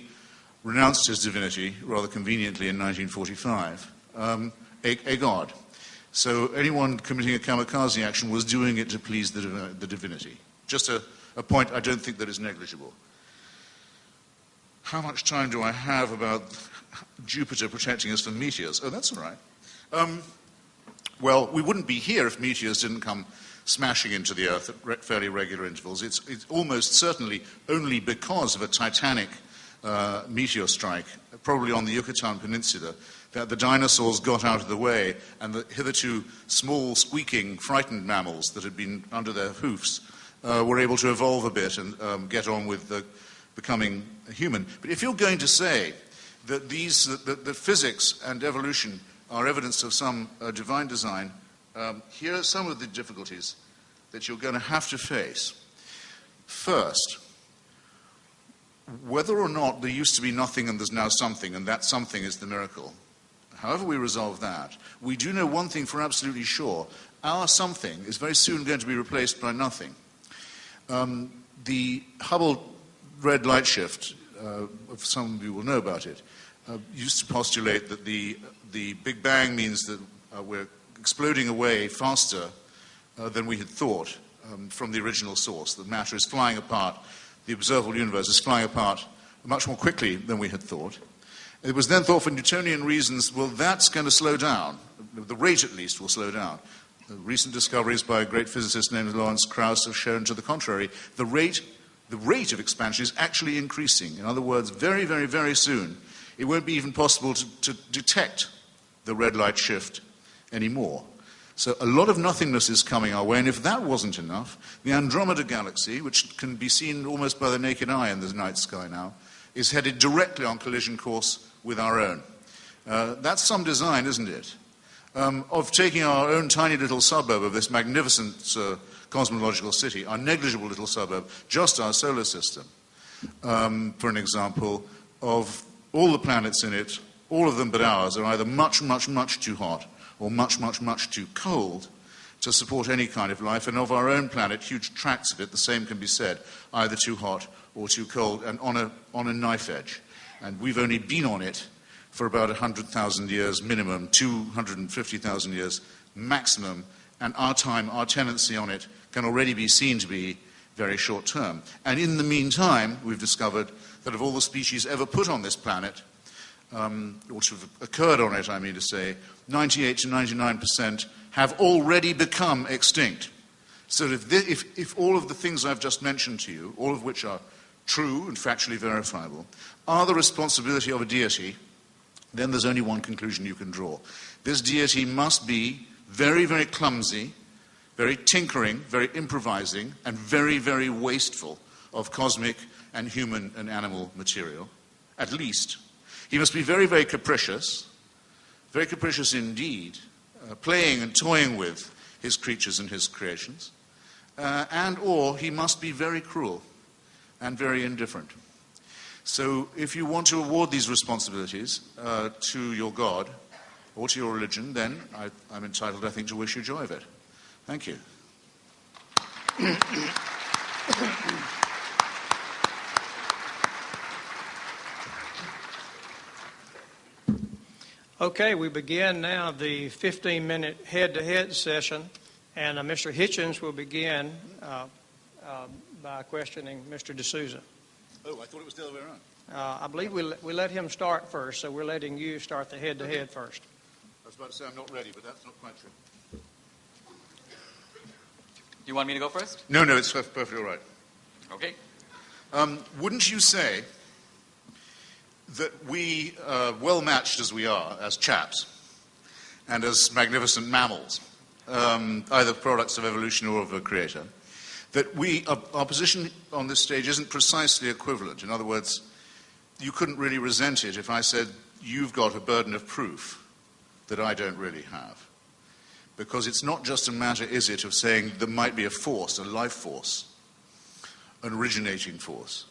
renounced his divinity, rather conveniently in 1945, a god. So anyone committing a kamikaze action was doing it to please the divinity. Just a point I don't think that is negligible. How much time do I have about Jupiter protecting us from meteors? Oh, that's all right. Well, we wouldn't be here if meteors didn't come smashing into the Earth at fairly regular intervals. It's almost certainly only because of a titanic meteor strike, probably on the Yucatan Peninsula, that the dinosaurs got out of the way and the hitherto small, squeaking, frightened mammals that had been under their hoofs were able to evolve a bit and get on with becoming human. But if you're going to say that that physics and evolution are evidence of some divine design, here are some of the difficulties that you're going to have to face. First, whether or not there used to be nothing and there's now something, and that something is the miracle, however we resolve that, we do know one thing for absolutely sure. Our something is very soon going to be replaced by nothing. The Hubble red light shift, some of you will know about it, used to postulate that the Big Bang means that we're exploding away faster than we had thought from the original source. That matter is flying apart, the observable universe is flying apart much more quickly than we had thought. It was then thought for Newtonian reasons, well, that's going to slow down. The rate, at least, will slow down. The recent discoveries by a great physicist named Lawrence Krauss have shown to the contrary. The rate of expansion is actually increasing. In other words, very, very, very soon, it won't be even possible to detect the red light shift anymore. So a lot of nothingness is coming our way, and if that wasn't enough, the Andromeda galaxy, which can be seen almost by the naked eye in the night sky now, is headed directly on collision course with our own. That's some design, isn't it? Of taking our own tiny little suburb of this magnificent cosmological city, our negligible little suburb, just our solar system, for an example, of all the planets in it, all of them but ours, are either much, much, much too hot or much, much, much too cold to support any kind of life. And of our own planet, huge tracts of it, the same can be said, either too hot or too cold, and on a knife edge. And we've only been on it for about 100,000 years minimum, 250,000 years maximum, and our tenancy on it can already be seen to be very short term. And in the meantime, we've discovered that of all the species ever put on this planet, or to have occurred on it, I mean to say, 98 to 99% have already become extinct. So if all of the things I've just mentioned to you, all of which are true and factually verifiable, are the responsibility of a deity, then there's only one conclusion you can draw. This deity must be very, very clumsy, very tinkering, very improvising, and very, very wasteful of cosmic and human and animal material, at least. He must be very, very capricious indeed, playing and toying with his creatures and his creations, and or he must be very cruel and very indifferent. So if you want to award these responsibilities to your God or to your religion, then I'm entitled, I think, to wish you joy of it. Thank you. Okay, we begin now the 15-minute head-to-head session, and Mr. Hitchens will begin by questioning Mr. DSouza. Oh, I thought it was the other way around. I believe we let him start first, so we're letting you start the head-to-head first. I was about to say I'm not ready, but that's not quite true. You want me to go first? No, it's perfectly all right. Okay. Wouldn't you say that we, well matched as we are as chaps and as magnificent mammals, either products of evolution or of a creator, that our position on this stage isn't precisely equivalent? In other words, you couldn't really resent it if I said you've got a burden of proof that I don't really have. Because it's not just a matter, is it, of saying there might be a force, a life force, an originating force,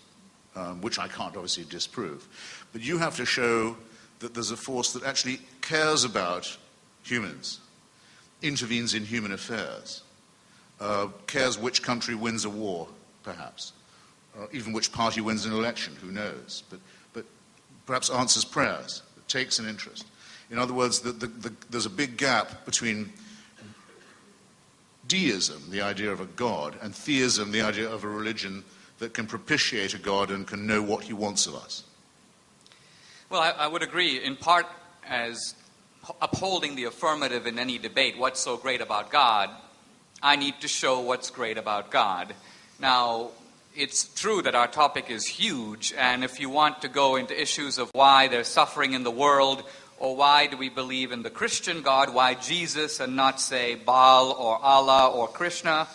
which I can't obviously disprove. But you have to show that there's a force that actually cares about humans, intervenes in human affairs, cares which country wins a war, perhaps, even which party wins an election, who knows, but perhaps answers prayers, takes an interest. In other words, there's a big gap between deism, the idea of a god, and theism, the idea of a religion that can propitiate a god and can know what he wants of us. Well, I would agree, in part, as upholding the affirmative in any debate, what's so great about God, I need to show what's great about God. Now, it's true that our topic is huge, and if you want to go into issues of why there's suffering in the world, or why do we believe in the Christian God, why Jesus and not, say, Baal or Allah or Krishna,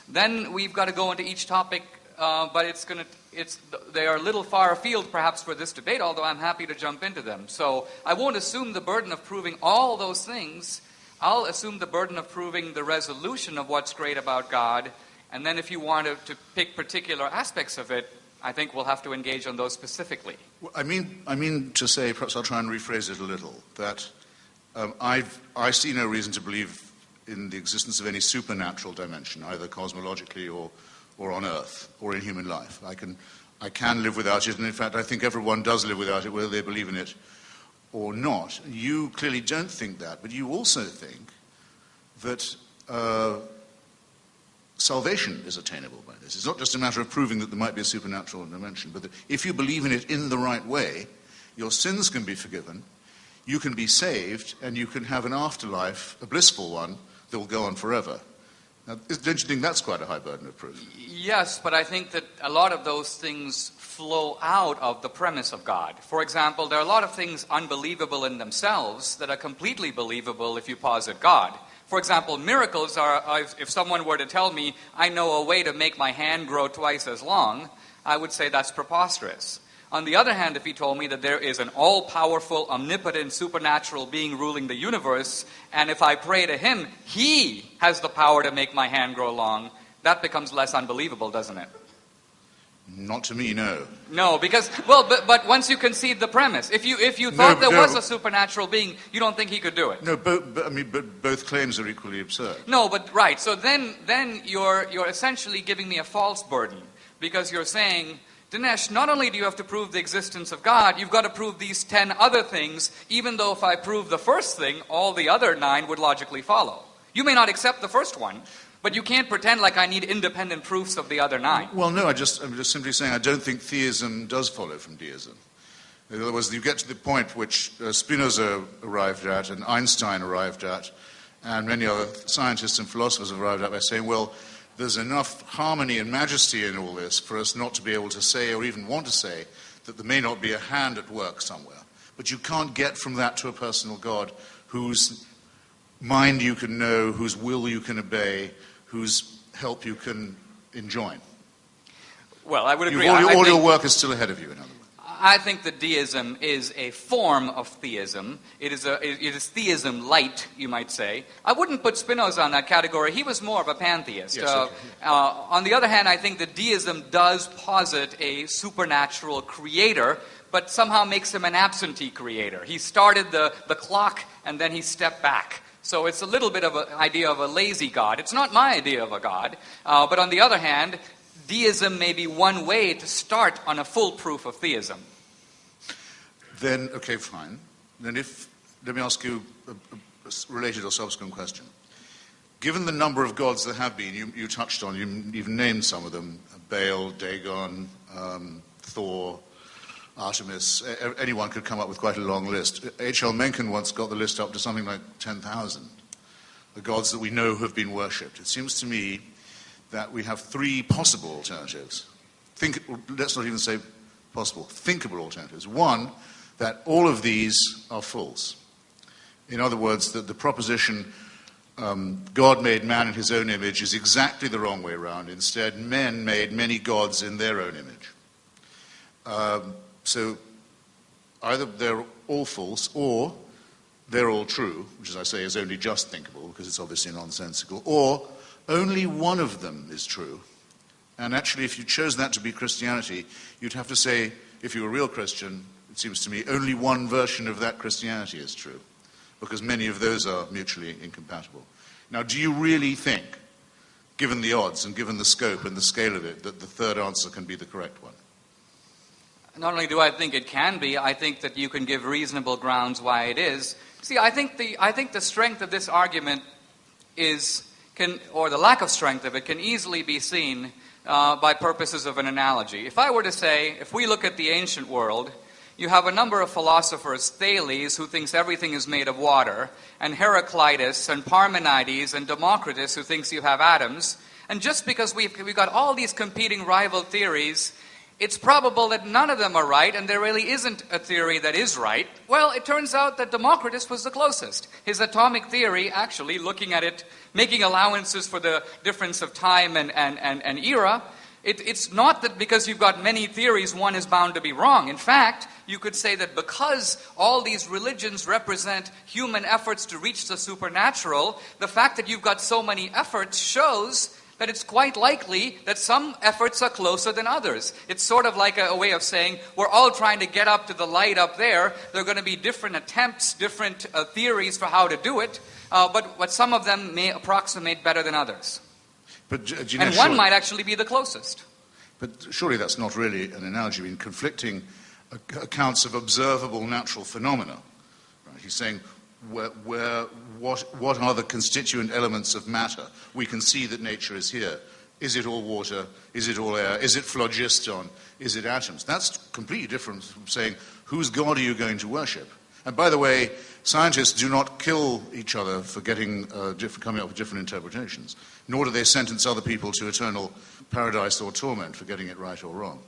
then we've got to go into each topic, but they are a little far afield perhaps for this debate, although I'm happy to jump into them. So I won't assume the burden of proving all those things. I'll assume the burden of proving the resolution of what's great about God, and then if you want to pick particular aspects of it, I think we'll have to engage on those specifically. Well, I mean to say, perhaps I'll try and rephrase it a little, that I see no reason to believe in the existence of any supernatural dimension, either cosmologically or on Earth or in human life. I can live without it, and in fact I think everyone does live without it, whether they believe in it or not. You clearly don't think that, but you also think that salvation is attainable by this. It's not just a matter of proving that there might be a supernatural dimension, but that if you believe in it in the right way, your sins can be forgiven, you can be saved, and you can have an afterlife, a blissful one, that will go on forever. Now, don't you think that's quite a high burden of proof? Yes, but I think that a lot of those things flow out of the premise of God. For example, there are a lot of things unbelievable in themselves that are completely believable if you posit God. For example, miracles are, if someone were to tell me, I know a way to make my hand grow twice as long, I would say that's preposterous. On the other hand, if he told me that there is an all-powerful, omnipotent, supernatural being ruling the universe, and if I pray to him, he has the power to make my hand grow long, that becomes less unbelievable, doesn't it? Not to me, no. No, because, well, but once you concede the premise, if you thought there was a supernatural being, you don't think he could do it. No, but both claims are equally absurd. No, but right. So then you're essentially giving me a false burden, because you're saying, Dinesh, not only do you have to prove the existence of God, you've got to prove these 10 other things, even though if I prove the first thing, all the other 9 would logically follow. You may not accept the first one, but you can't pretend like I need independent proofs of the other 9. Well, no, I'm just simply saying I don't think theism does follow from deism. In other words, you get to the point which Spinoza arrived at and Einstein arrived at, and many other scientists and philosophers have arrived at by saying, well, there's enough harmony and majesty in all this for us not to be able to say or even want to say that there may not be a hand at work somewhere. But you can't get from that to a personal God whose mind you can know, whose will you can obey, whose help you can enjoy. Well, I would agree. All your work is still ahead of you, in other words. I think that deism is a form of theism. It is theism light, you might say. I wouldn't put Spinoza on that category. He was more of a pantheist. Yes, okay. On the other hand, I think that deism does posit a supernatural creator, but somehow makes him an absentee creator. He started the clock, and then he stepped back. So it's a little bit of an idea of a lazy God. It's not my idea of a God. But on the other hand, deism may be one way to start on a full proof of theism. Then, okay, fine. Then let me ask you a related or subsequent question. Given the number of gods there have been, you touched on, you've named some of them, Baal, Dagon, Thor, Artemis, anyone could come up with quite a long list. H.L. Mencken once got the list up to something like 10,000, the gods that we know have been worshipped. It seems to me that we have 3 possible alternatives. Let's not even say possible, thinkable alternatives. One, that all of these are false. In other words, that the proposition God made man in his own image is exactly the wrong way around. Instead, men made many gods in their own image. So either they're all false or they're all true, which, as I say, is only just thinkable because it's obviously nonsensical, or only one of them is true. And actually, if you chose that to be Christianity, you'd have to say, if you were a real Christian, it seems to me, only one version of that Christianity is true, because many of those are mutually incompatible. Now, do you really think, given the odds and given the scope and the scale of it, that the third answer can be the correct one? Not only do I think it can be, I think that you can give reasonable grounds why it is. See, I think the strength of this argument or the lack of strength of it can easily be seen by purposes of an analogy. If I were to say, if we look at the ancient world, you have a number of philosophers, Thales, who thinks everything is made of water, and Heraclitus, and Parmenides, and Democritus, who thinks you have atoms. And just because we've got all these competing rival theories, it's probable that none of them are right, and there really isn't a theory that is right. Well, it turns out that Democritus was the closest. His atomic theory, actually, looking at it, making allowances for the difference of time and era, it's not that because you've got many theories, one is bound to be wrong. In fact, you could say that because all these religions represent human efforts to reach the supernatural, the fact that you've got so many efforts shows that it's quite likely that some efforts are closer than others. It's sort of like a way of saying, we're all trying to get up to the light up there. There are going to be different attempts, different theories for how to do it, but some of them may approximate better than others. But, Dinesh, and one might actually be the closest. But surely that's not really an analogy. I mean, conflicting accounts of observable natural phenomena. Right? He's saying, what are the constituent elements of matter? We can see that nature is here. Is it all water? Is it all air? Is it phlogiston? Is it atoms? That's completely different from saying, whose God are you going to worship? And by the way, scientists do not kill each other for coming up with different interpretations, nor do they sentence other people to eternal paradise or torment for getting it right or wrong.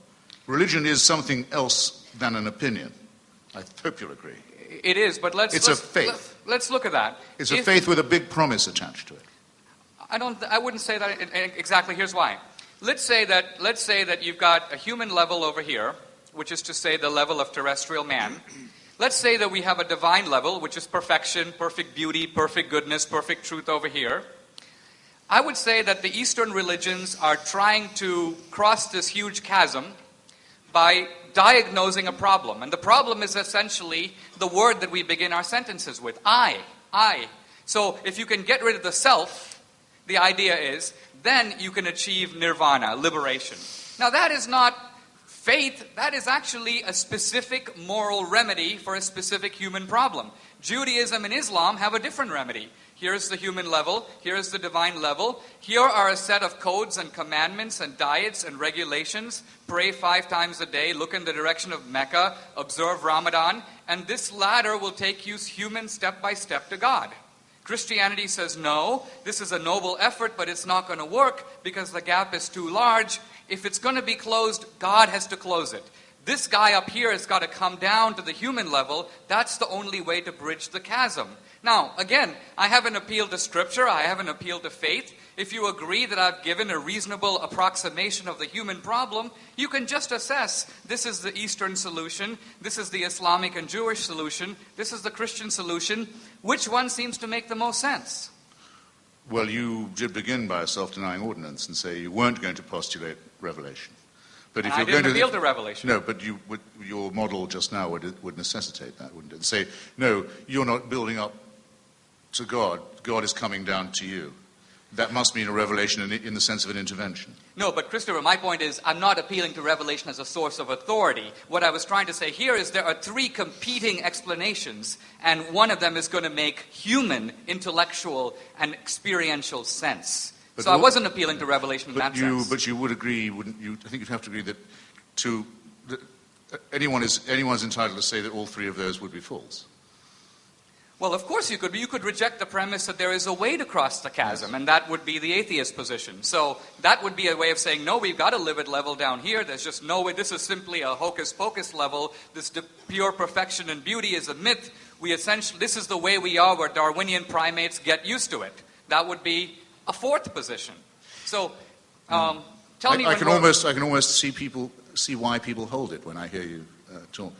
Religion is something else than an opinion. I hope you'll agree. It is, but let's a faith. Let's look at that. It's a faith with a big promise attached to it. I wouldn't say that exactly. Here's why. Let's say that you've got a human level over here, which is to say the level of terrestrial man. Let's say that we have a divine level, which is perfection, perfect beauty, perfect goodness, perfect truth over here. I would say that the Eastern religions are trying to cross this huge chasm by diagnosing a problem. And the problem is essentially the word that we begin our sentences with, I. So if you can get rid of the self, the idea is, then you can achieve nirvana, liberation. Now that is not faith, that is actually a specific moral remedy for a specific human problem. Judaism and Islam have a different remedy. Here's the human level, here's the divine level. Here are a set of codes and commandments and diets and regulations. Pray 5 times a day, look in the direction of Mecca, observe Ramadan, and this ladder will take you human step by step to God. Christianity says, no, this is a noble effort, but it's not going to work because the gap is too large. If it's going to be closed, God has to close it. This guy up here has got to come down to the human level. That's the only way to bridge the chasm. Now, again, I haven't appealed to Scripture. I haven't appealed to faith. If you agree that I've given a reasonable approximation of the human problem, you can just assess this is the Eastern solution, this is the Islamic and Jewish solution, this is the Christian solution. Which one seems to make the most sense? Well, you did begin by a self-denying ordinance and say you weren't going to postulate revelation. But if I you're didn't going appeal to revelation. No, but your model just now would necessitate that, wouldn't it? Say, no, you're not building up to God. God is coming down to you. That must mean a revelation in the sense of an intervention. No, but Christopher, my point is I'm not appealing to revelation as a source of authority. What I was trying to say here is there are 3 competing explanations, and one of them is going to make human, intellectual, and experiential sense. So I wasn't appealing to revelation in that sense. But you would agree, wouldn't you? I think you'd have to agree that anyone's entitled to say that all 3 of those would be false. Well, of course you could, but you could reject the premise that there is a way to cross the chasm, and that would be the atheist position. So that would be a way of saying, no, we've got a livid level down here. There's just no way. This is simply a hocus-pocus level. This pure perfection and beauty is a myth. This is the way we are, where Darwinian primates get used to it. That would be a 4th position. So tell me. I can almost see why people hold it when I hear you talk.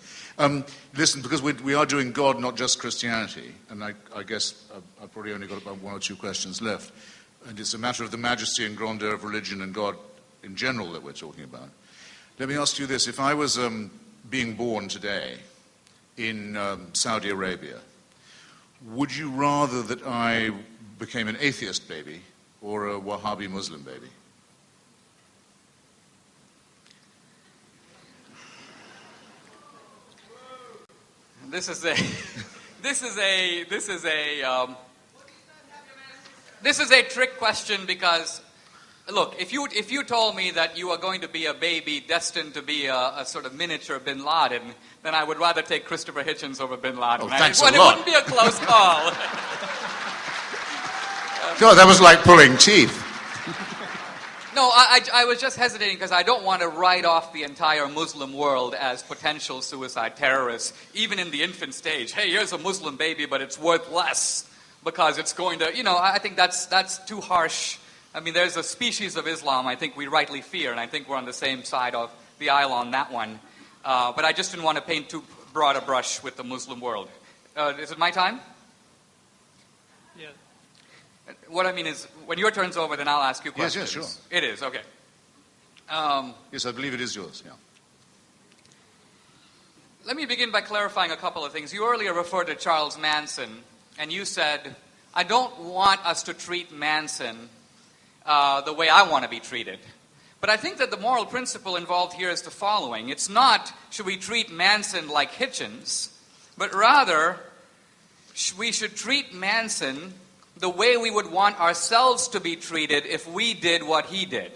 Listen, because we are doing God, not just Christianity, and I guess I've probably only got about 1 or 2 questions left, and it's a matter of the majesty and grandeur of religion and God in general that we're talking about. Let me ask you this. If I was being born today in Saudi Arabia, would you rather that I became an atheist baby or a Wahhabi Muslim baby? This is a trick question because, look, if you told me that you are going to be a baby destined to be a sort of miniature Bin Laden, then I would rather take Christopher Hitchens over Bin Laden. Oh, thanks a lot. It wouldn't be a close call. God, that was like pulling teeth. No, I was just hesitating because I don't want to write off the entire Muslim world as potential suicide terrorists, even in the infant stage. Hey, here's a Muslim baby, but it's worth less because it's going to, I think that's too harsh. I mean, there's a species of Islam I think we rightly fear, and I think we're on the same side of the aisle on that one. But I just didn't want to paint too broad a brush with the Muslim world. Is it my time? Yeah. What I mean is, when your turn's over, then I'll ask you questions. Yes, sure. It is, okay. Yes, I believe it is yours, yeah. Let me begin by clarifying a couple of things. You earlier referred to Charles Manson, and you said, I don't want us to treat Manson the way I want to be treated. But I think that the moral principle involved here is the following. It's not, should we treat Manson like Hitchens, but rather, we should treat Manson the way we would want ourselves to be treated if we did what he did.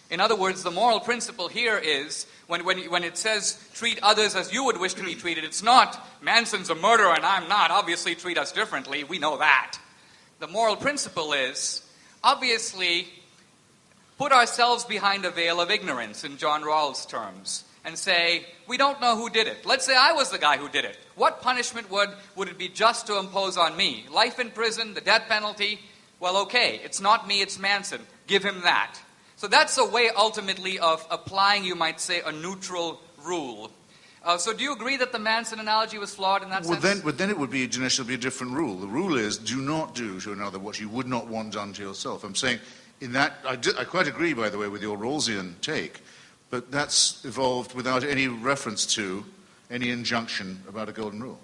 In other words, the moral principle here is, when it says treat others as you would wish to be treated, it's not Manson's a murderer and I'm not, obviously treat us differently, we know that. The moral principle is, obviously, put ourselves behind a veil of ignorance, in John Rawls' terms, and say, we don't know who did it. Let's say I was the guy who did it. What punishment would it be just to impose on me? Life in prison, the death penalty? Well, okay, it's not me, it's Manson. Give him that. So that's a way, ultimately, of applying, you might say, a neutral rule. So do you agree that the Manson analogy was flawed in that sense? Then it would be, Dinesh, it'll be a different rule. The rule is, do not do to another what you would not want done to yourself. I'm saying, in that, I quite agree, by the way, with your Rawlsian take, but that's evolved without any reference to any injunction about a golden rule.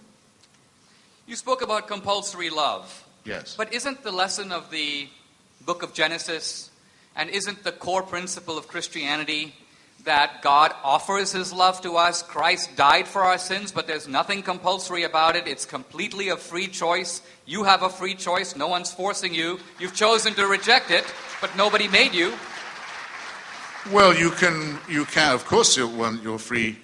You spoke about compulsory love. Yes. But isn't the lesson of the book of Genesis, and isn't the core principle of Christianity that God offers his love to us? Christ died for our sins, but there's nothing compulsory about it. It's completely a free choice. You have a free choice. No one's forcing you. You've chosen to reject it, but nobody made you. Well, you can, of course, you're free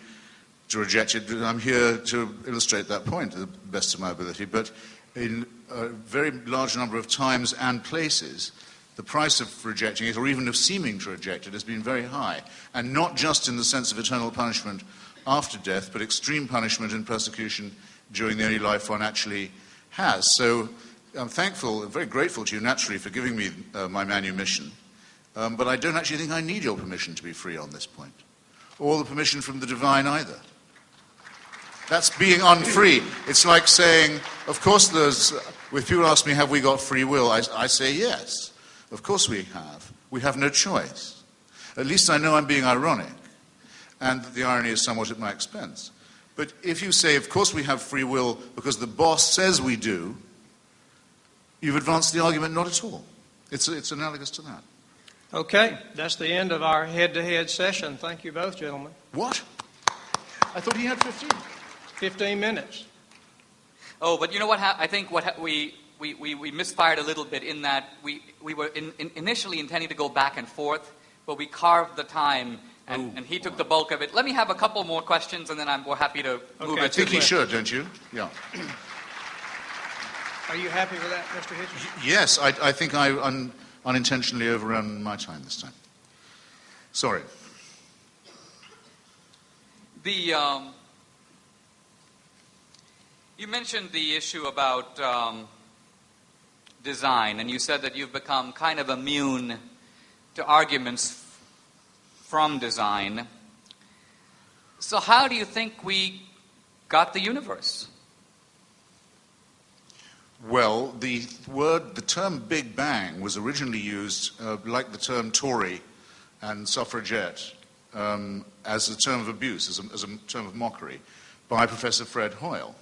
to reject it. I'm here to illustrate that point to the best of my ability. But in a very large number of times and places, the price of rejecting it, or even of seeming to reject it, has been very high. And not just in the sense of eternal punishment after death, but extreme punishment and persecution during the only life one actually has. So I'm thankful, very grateful to you, naturally, for giving me my manumission. But I don't actually think I need your permission to be free on this point, or the permission from the divine either. That's being unfree. It's like saying, of course if people ask me, have we got free will, I say yes. Of course we have. We have no choice. At least I know I'm being ironic, and that the irony is somewhat at my expense. But if you say, of course we have free will because the boss says we do, you've advanced the argument not at all. It's analogous to that. Okay, that's the end of our head-to-head session. Thank you both, gentlemen. What? I thought he had 15. 15 minutes. Oh, but you know what? I think we misfired a little bit in that we were initially intending to go back and forth, but we carved the time, and he took the bulk of it. Let me have a couple more questions, and then we're happy to move it. I think he should, don't you? Yeah. Are you happy with that, Mr. Hitchens? Yes, I think I unintentionally overrun my time this time. Sorry. You mentioned the issue about design, and you said that you've become kind of immune to arguments from design. So how do you think we got the universe? Well, the term Big Bang was originally used, like the term Tory and suffragette, as a term of abuse, as a term of mockery, by Professor Fred Hoyle,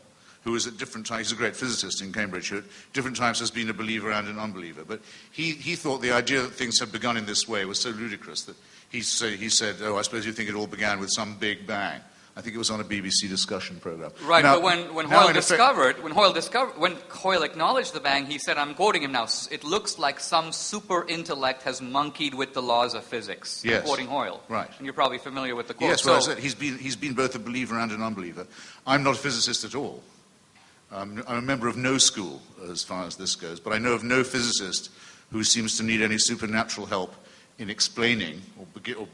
who is at different times, he's a great physicist in Cambridge, who at different times has been a believer and an unbeliever. But he thought the idea that things had begun in this way was so ludicrous that he said, oh, I suppose you think it all began with some Big Bang. I think it was on a BBC discussion program. Right, now, but when Hoyle acknowledged the Bang, he said, I'm quoting him now, it looks like some super intellect has monkeyed with the laws of physics. Yes. I'm quoting Hoyle. Right. And you're probably familiar with the quote. Yes, well, I said, he's been both a believer and an unbeliever. I'm not a physicist at all. I'm a member of no school, as far as this goes, but I know of no physicist who seems to need any supernatural help in explaining, or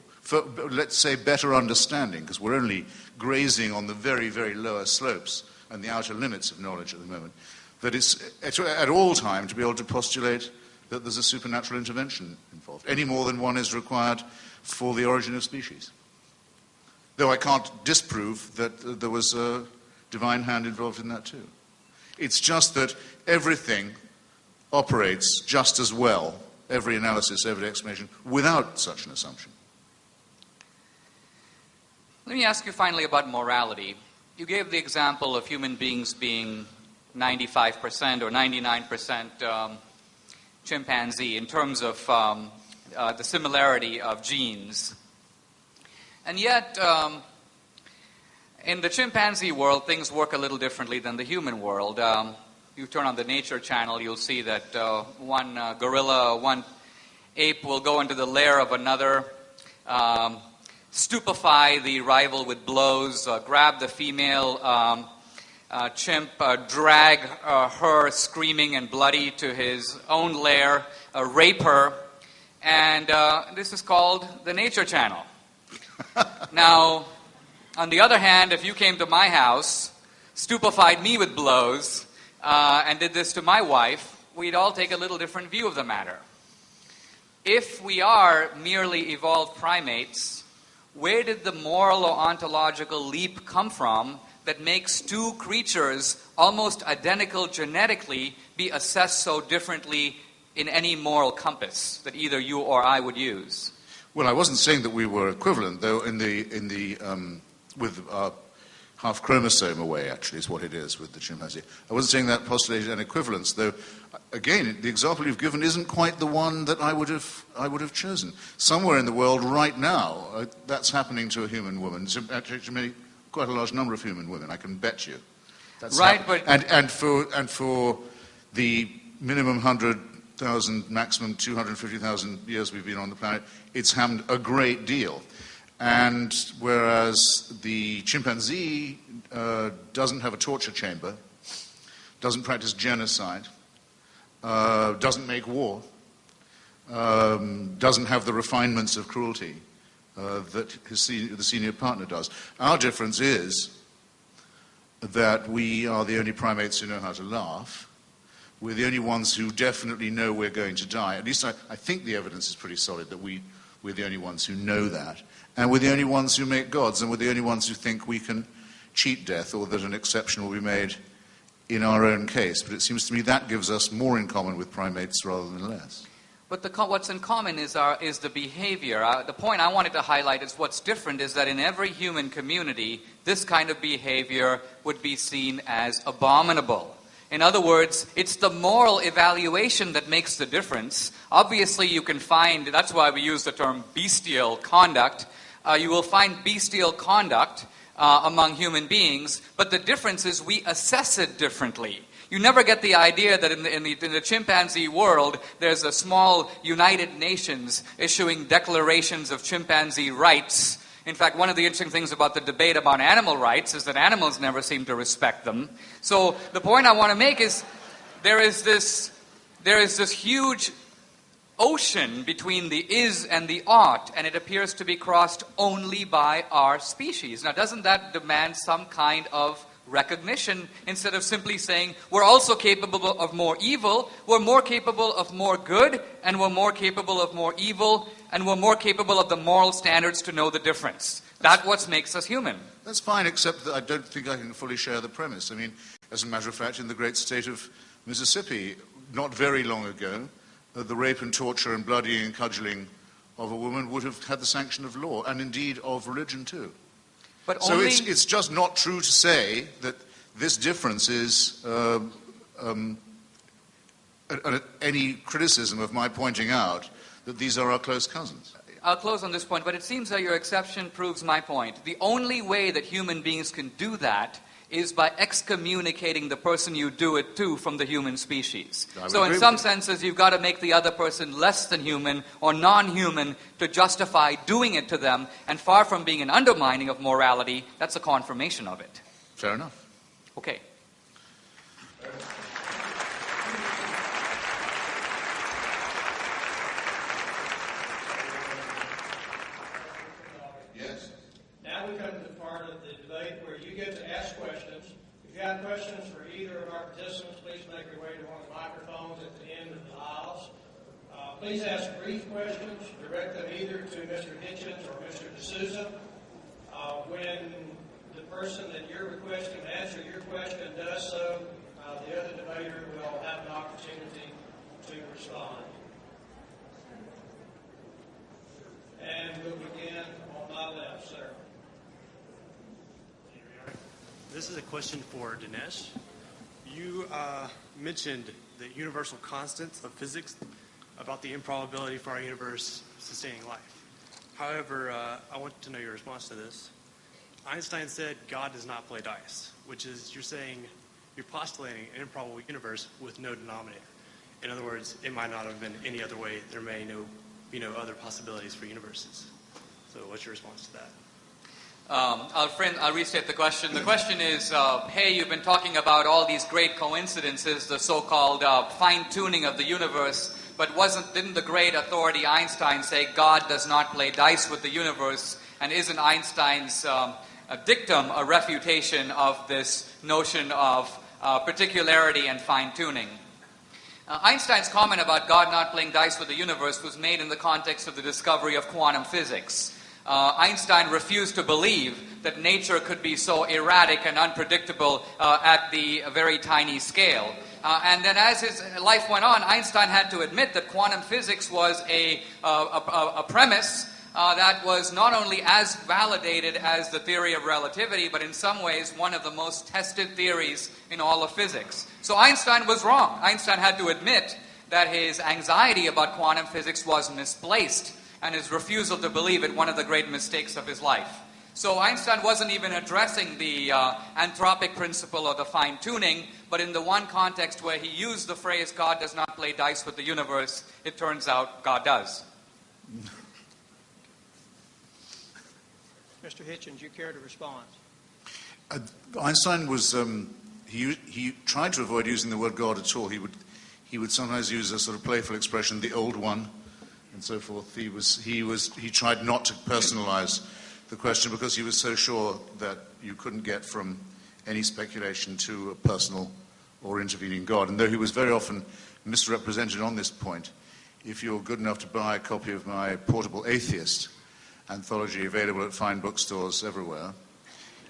let's say better understanding, because we're only grazing on the very, very lower slopes and the outer limits of knowledge at the moment, that it's at all time to be able to postulate that there's a supernatural intervention involved, any more than one is required for the origin of species. Though I can't disprove that there was a divine hand involved in that too. It's just that everything operates just as well, every analysis, every explanation, without such an assumption. Let me ask you finally about morality. You gave the example of human beings being 95% or 99% chimpanzee in terms of the similarity of genes. And yet, in the chimpanzee world, things work a little differently than the human world. You turn on the Nature channel, you'll see that one gorilla, one ape will go into the lair of another, stupefy the rival with blows, grab the female chimp, drag her screaming and bloody to his own lair, rape her, and this is called the Nature channel. Now, on the other hand, if you came to my house, stupefied me with blows, and did this to my wife, we'd all take a little different view of the matter. If we are merely evolved primates, where did the moral or ontological leap come from that makes two creatures almost identical genetically be assessed so differently in any moral compass that either you or I would use? Well, I wasn't saying that we were equivalent, though, with our half chromosome away, actually, is what it is with the chimpanzee. I wasn't saying that postulated an equivalence, though, again, the example you've given isn't quite the one that I would have chosen. Somewhere in the world right now, that's happening to a human woman. It's actually quite a large number of human women, I can bet you. That's right, but... And for the minimum 100,000, maximum 250,000 years we've been on the planet, it's happened a great deal. And whereas the chimpanzee doesn't have a torture chamber, doesn't practice genocide, doesn't make war, doesn't have the refinements of cruelty that the senior partner does. Our difference is that we are the only primates who know how to laugh. We're the only ones who definitely know we're going to die. At least I think the evidence is pretty solid that we're the only ones who know that. And we're the only ones who make gods, and we're the only ones who think we can cheat death or that an exception will be made in our own case. But it seems to me that gives us more in common with primates rather than less. But what's in common is the behavior. The point I wanted to highlight is what's different is that in every human community, this kind of behavior would be seen as abominable. In other words, it's the moral evaluation that makes the difference. Obviously, you can find, that's why we use the term bestial conduct. You will find bestial conduct among human beings, but the difference is we assess it differently. You never get the idea that in the chimpanzee world, there's a small United Nations issuing declarations of chimpanzee rights. In fact, one of the interesting things about the debate about animal rights is that animals never seem to respect them. So the point I want to make is there is this huge ocean between the is and the ought, and it appears to be crossed only by our species. Now, doesn't that demand some kind of recognition instead of simply saying we're also capable of more evil, we're more capable of more good, and we're more capable of more evil, and we're more capable of the moral standards to know the difference? That's what makes us human. That's fine, except that I don't think I can fully share the premise. I mean, as a matter of fact, in the great state of Mississippi, not very long ago, the rape and torture and bloodying and cudgeling of a woman would have had the sanction of law, and indeed of religion too. But so it's just not true to say that this difference is any criticism of my pointing out that these are our close cousins. I'll close on this point, but it seems that your exception proves my point. The only way that human beings can do that is by excommunicating the person you do it to from the human species. So in some senses, you've got to make the other person less than human or non-human to justify doing it to them, and far from being an undermining of morality, that's a confirmation of it. Fair enough. Okay. Yes. Now we come to the part of the debate where you get to ask questions. If you have questions for either of our participants, please make your way to one of the microphones at the end of the aisles. Please ask brief questions. Direct them either to Mr. Hitchens or Mr. DSouza. When the person that you're requesting to answer your question does so, the other debater will have an opportunity to respond. And we'll begin on my left, sir. This is a question for Dinesh. You mentioned the universal constants of physics about the improbability for our universe sustaining life. However, I want to know your response to this. Einstein said God does not play dice, which is you're postulating an improbable universe with no denominator. In other words, it might not have been any other way. There may be no other possibilities for universes. So what's your response to that? I'll restate the question. The question is, hey, you've been talking about all these great coincidences, the so-called fine-tuning of the universe, but didn't the great authority Einstein say God does not play dice with the universe, and isn't Einstein's dictum a refutation of this notion of particularity and fine-tuning? Einstein's comment about God not playing dice with the universe was made in the context of the discovery of quantum physics. Einstein refused to believe that nature could be so erratic and unpredictable at the very tiny scale. And then as his life went on, Einstein had to admit that quantum physics was a premise that was not only as validated as the theory of relativity, but in some ways one of the most tested theories in all of physics. So Einstein was wrong. Einstein had to admit that his anxiety about quantum physics was misplaced, and his refusal to believe it one of the great mistakes of his life. So Einstein wasn't even addressing the anthropic principle or the fine-tuning, but in the one context where he used the phrase God does not play dice with the universe, it turns out God does. Mr. Hitchens, you care to respond? Einstein was he tried to avoid using the word God at all. He would sometimes use a sort of playful expression, the old one, and so forth. He tried not to personalize the question because he was so sure that you couldn't get from any speculation to a personal or intervening God. And though he was very often misrepresented on this point, if you're good enough to buy a copy of my portable Atheist anthology available at fine bookstores everywhere,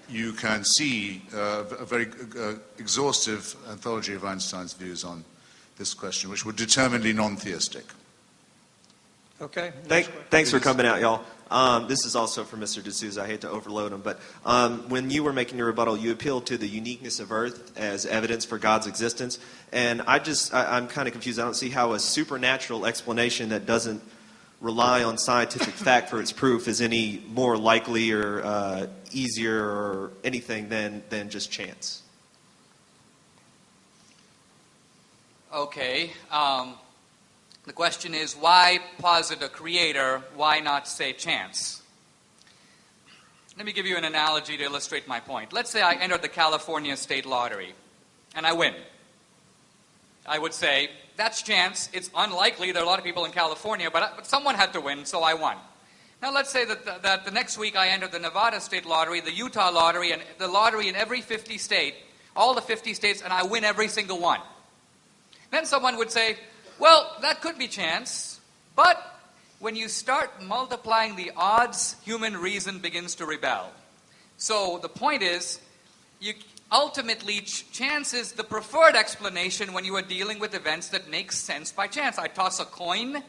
you can see a very exhaustive anthology of Einstein's views on this question, which were determinedly non-theistic. Okay. Thanks for coming out, y'all. This is also for Mr. DSouza. I hate to overload him, but when you were making your rebuttal, you appealed to the uniqueness of Earth as evidence for God's existence. And I'm kind of confused. I don't see how a supernatural explanation that doesn't rely on scientific fact for its proof is any more likely or easier or anything than just chance. Okay. The question is, why posit a creator? Why not say chance? Let me give you an analogy to illustrate my point. Let's say I entered the California state lottery, and I win. I would say, that's chance. It's unlikely. There are a lot of people in California, but someone had to win, so I won. Now let's say that the next week I entered the Nevada state lottery, the Utah lottery, and the lottery in every 50 state, all the 50 states, and I win every single one. Then someone would say, well, that could be chance, but when you start multiplying the odds, human reason begins to rebel. So the point is, ultimately, chance is the preferred explanation when you are dealing with events that make sense by chance. I toss a coin,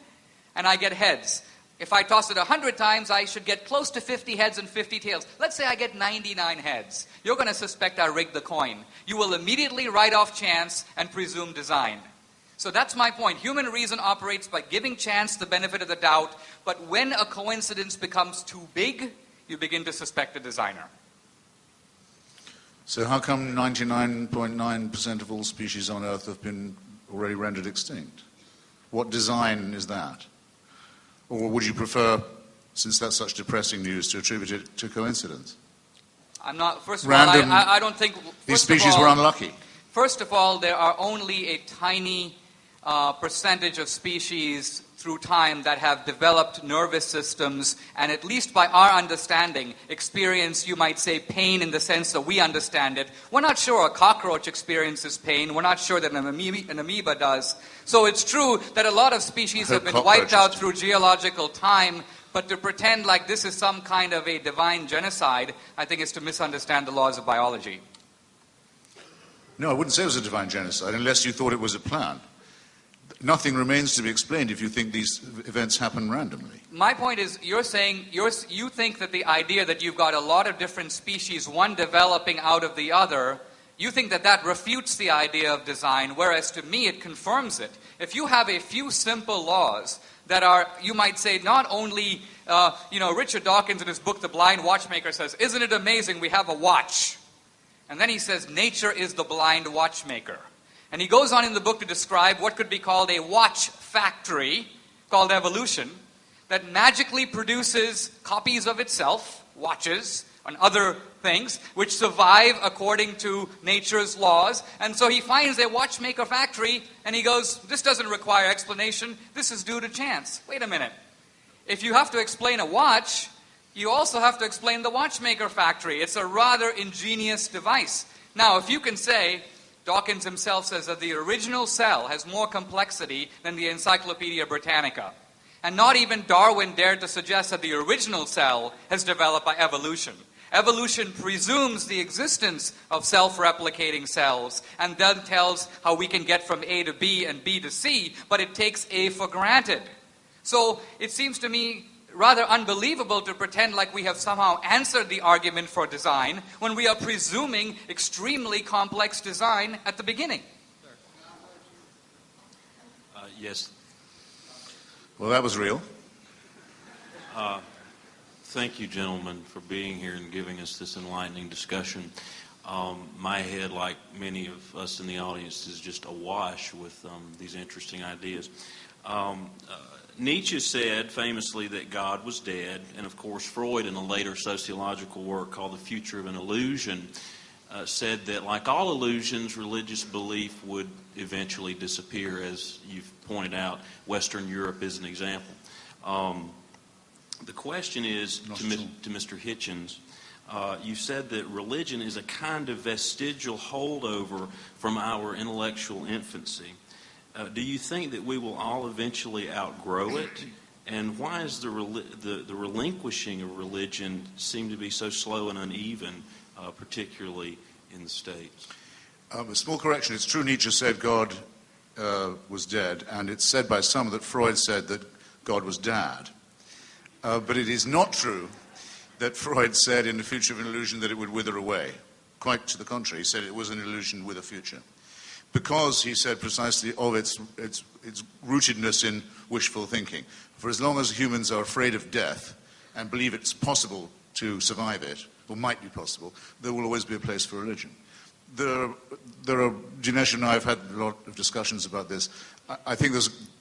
and I get heads. If I toss it 100 times, I should get close to 50 heads and 50 tails. Let's say I get 99 heads. You're going to suspect I rigged the coin. You will immediately write off chance and presume design. So that's my point. Human reason operates by giving chance the benefit of the doubt, but when a coincidence becomes too big, you begin to suspect a designer. So how come 99.9% of all species on Earth have been already rendered extinct? What design is that? Or would you prefer, since that's such depressing news, to attribute it to coincidence? I'm not. First of Random, all, I don't think these species were unlucky. First of all, there are only a tiny percentage of species through time that have developed nervous systems and, at least by our understanding, experience, you might say, pain in the sense that we understand it. We're not sure a cockroach experiences pain. We're not sure that an amoeba does. So it's true that a lot of species have been wiped out through geological time, but to pretend like this is some kind of a divine genocide, I think is to misunderstand the laws of biology. No, I wouldn't say it was a divine genocide unless you thought it was a plan. nothing remains to be explained if you think these events happen randomly. My point is, you're saying you think that the idea that you've got a lot of different species, one developing out of the other, you think that that refutes the idea of design, whereas to me it confirms it. If you have a few simple laws that are, you might say, not only, Richard Dawkins in his book, The Blind Watchmaker, says, isn't it amazing we have a watch? And then he says, nature is the blind watchmaker. And he goes on in the book to describe what could be called a watch factory, called evolution, that magically produces copies of itself, watches, and other things, which survive according to nature's laws. And so he finds a watchmaker factory, and he goes, this doesn't require explanation, this is due to chance. Wait a minute. If you have to explain a watch, you also have to explain the watchmaker factory. It's a rather ingenious device. Now, if you can say, Dawkins himself says that the original cell has more complexity than the Encyclopedia Britannica. And not even Darwin dared to suggest that the original cell has developed by evolution. Evolution presumes the existence of self-replicating cells and then tells how we can get from A to B and B to C, but it takes A for granted. So it seems to me rather unbelievable to pretend like we have somehow answered the argument for design when we are presuming extremely complex design at the beginning. Yes. Well, that was real. Thank you, gentlemen, for being here and giving us this enlightening discussion. My head, like many of us in the audience, is just awash with these interesting ideas. Nietzsche said famously that God was dead, and of course Freud, in a later sociological work called The Future of an Illusion, said that, like all illusions, religious belief would eventually disappear. As you've pointed out, Western Europe is an example. The question is to Mr. Hitchens, you said that religion is a kind of vestigial holdover from our intellectual infancy. Do you think that we will all eventually outgrow it? And why is the relinquishing of religion seem to be so slow and uneven, particularly in the States? A small correction. It's true Nietzsche said God was dead, and it's said by some that Freud said that God was dad. But it is not true that Freud said in The Future of an Illusion that it would wither away. Quite to the contrary, he said it was an illusion with a future. Because, he said, precisely of its rootedness in wishful thinking. For as long as humans are afraid of death and believe it's possible to survive it, or might be possible, there will always be a place for religion. Dinesh and I have had a lot of discussions about this. I think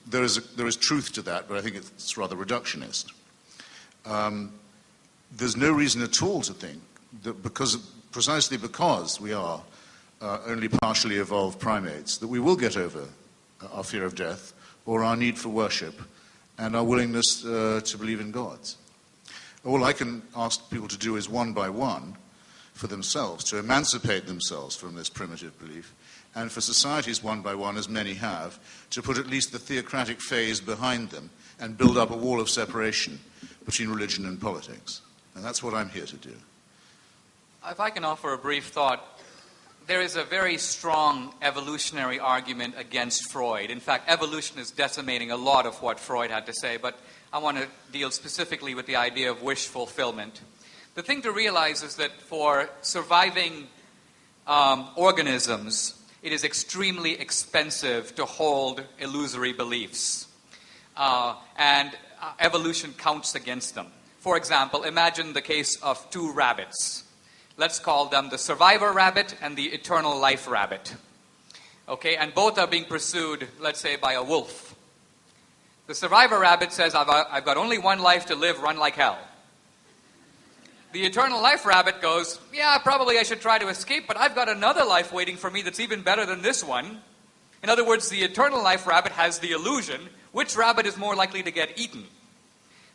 there is truth to that, but I think it's rather reductionist. There's no reason at all to think that precisely because we are only partially evolved primates, that we will get over our fear of death or our need for worship and our willingness to believe in gods. All I can ask people to do is one by one for themselves, to emancipate themselves from this primitive belief, and for societies one by one, as many have, to put at least the theocratic phase behind them and build up a wall of separation between religion and politics. And that's what I'm here to do. If I can offer a brief thought, there is a very strong evolutionary argument against Freud. In fact, evolution is decimating a lot of what Freud had to say, but I want to deal specifically with the idea of wish fulfillment. The thing to realize is that for surviving organisms, it is extremely expensive to hold illusory beliefs. And evolution counts against them. For example, imagine the case of two rabbits. Let's call them the survivor rabbit and the eternal life rabbit. Okay, and both are being pursued, let's say, by a wolf. The survivor rabbit says, I've got only one life to live, run like hell. The eternal life rabbit goes, yeah, probably I should try to escape, but I've got another life waiting for me that's even better than this one. In other words, the eternal life rabbit has the illusion. Which rabbit is more likely to get eaten?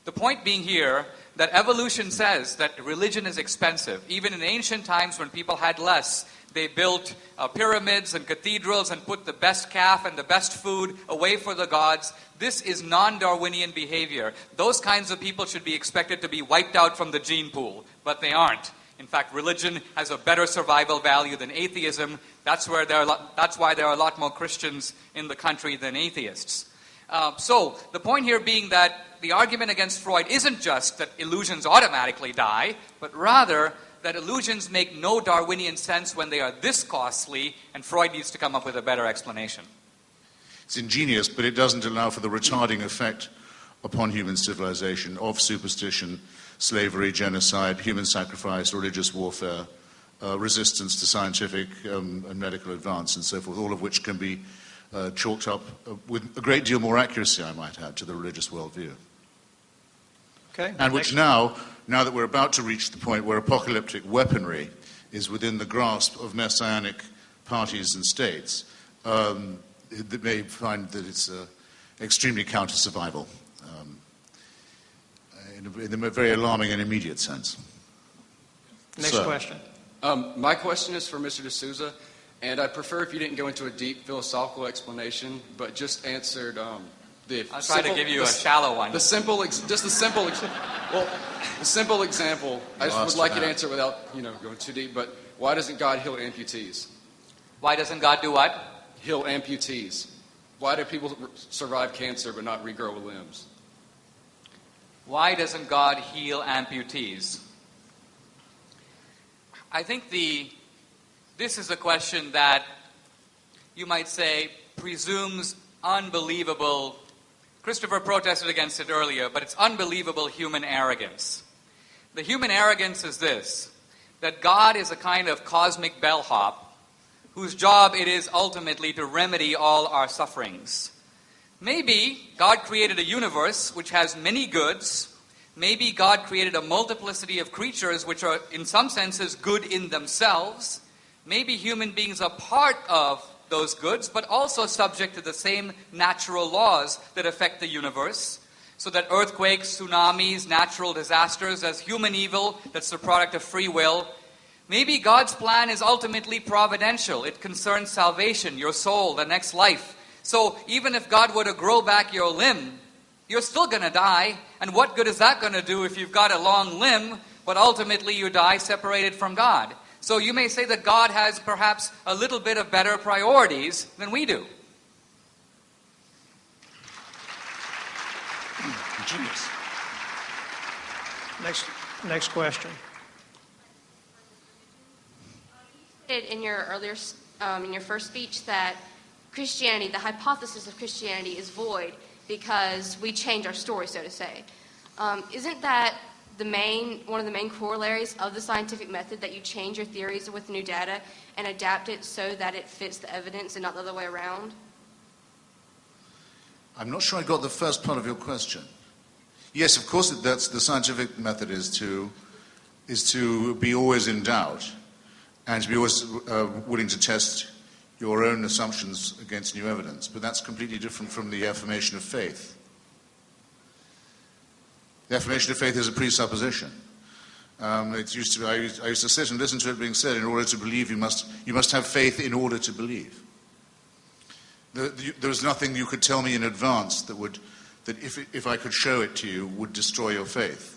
The point being here that evolution says that religion is expensive. Even in ancient times when people had less, they built pyramids and cathedrals and put the best calf and the best food away for the gods. This is non-Darwinian behavior. Those kinds of people should be expected to be wiped out from the gene pool, but they aren't. In fact, religion has a better survival value than atheism. That's why there are a lot more Christians in the country than atheists. So the point here being that the argument against Freud isn't just that illusions automatically die, but rather that illusions make no Darwinian sense when they are this costly, and Freud needs to come up with a better explanation. It's ingenious, but it doesn't allow for the retarding effect upon human civilization of superstition, slavery, genocide, human sacrifice, religious warfare, resistance to scientific and medical advance, and so forth, all of which can be chalked up with a great deal more accuracy, I might add, to the religious worldview. Okay. And which now that we're about to reach the point where apocalyptic weaponry is within the grasp of messianic parties and states, they may find that it's extremely counter-survival in a very alarming and immediate sense. Next question. My question is for Mr. DeSouza, and I'd prefer if you didn't go into a deep philosophical explanation, but just answered I'll try to give you a shallow one. The simple example. I just would like you to answer without going too deep. But why doesn't God heal amputees? Why doesn't God do what? Heal amputees. Why do people survive cancer but not regrow limbs? Why doesn't God heal amputees? I think this is a question that you might say presumes unbelievable. Christopher protested against it earlier, but it's unbelievable human arrogance. The human arrogance is this, that God is a kind of cosmic bellhop whose job it is ultimately to remedy all our sufferings. Maybe God created a universe which has many goods. Maybe God created a multiplicity of creatures which are in some senses good in themselves. Maybe human beings are part of those goods, but also subject to the same natural laws that affect the universe, so that earthquakes, tsunamis, natural disasters, as human evil that's the product of free will. Maybe God's plan is ultimately providential. It concerns salvation, your soul, the next life. So even if God were to grow back your limb, you're still going to die. And what good is that going to do if you've got a long limb, but ultimately you die separated from God? So you may say that God has perhaps a little bit of better priorities than we do. Genius. Next question. In your first speech that Christianity, the hypothesis of Christianity is void because we change our story, so to say. Isn't that one of the main corollaries of the scientific method, that you change your theories with new data and adapt it so that it fits the evidence and not the other way around? I'm not sure I got the first part of your question. Yes, of course, that's the scientific method is to be always in doubt and to be always willing to test your own assumptions against new evidence. But that's completely different from the affirmation of faith. The affirmation of faith is a presupposition. I used to sit and listen to it being said, in order to believe, you must have faith in order to believe. There was nothing you could tell me in advance that if I could show it to you, would destroy your faith.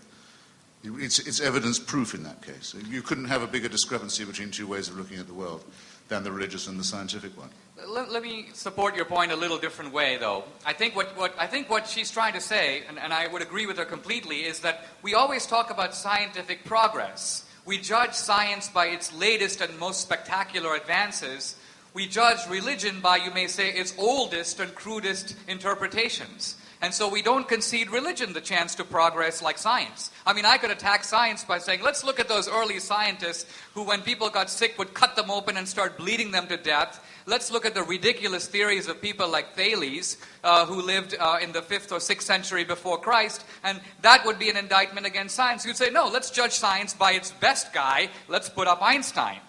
It's evidence proof in that case. You couldn't have a bigger discrepancy between two ways of looking at the world than the religious and the scientific one. Let me support your point a little different way, though. I think what she's trying to say, and I would agree with her completely, is that we always talk about scientific progress. We judge science by its latest and most spectacular advances. We judge religion by, you may say, its oldest and crudest interpretations. And so we don't concede religion the chance to progress like science. I mean, I could attack science by saying, let's look at those early scientists who, when people got sick, would cut them open and start bleeding them to death. Let's look at the ridiculous theories of people like Thales, who lived in the 5th or 6th century before Christ, and that would be an indictment against science. You'd say, no, let's judge science by its best guy. Let's put up Einstein.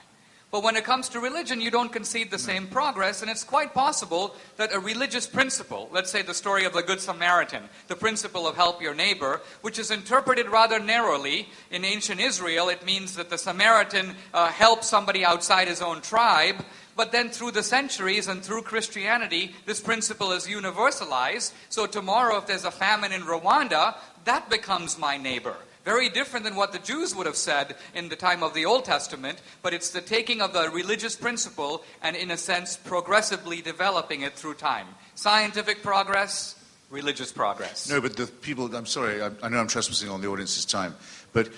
But when it comes to religion, you don't concede the same progress, and it's quite possible that a religious principle, let's say the story of the Good Samaritan, the principle of help your neighbor, which is interpreted rather narrowly. In ancient Israel, it means that the Samaritan helps somebody outside his own tribe, but then through the centuries and through Christianity, this principle is universalized. So tomorrow, if there's a famine in Rwanda, that becomes my neighbor. very different than what the Jews would have said in the time of the Old Testament, but it's the taking of the religious principle and, in a sense, progressively developing it through time. Scientific progress, religious progress. No, but the people, I'm sorry, I know I'm trespassing on the audience's time, but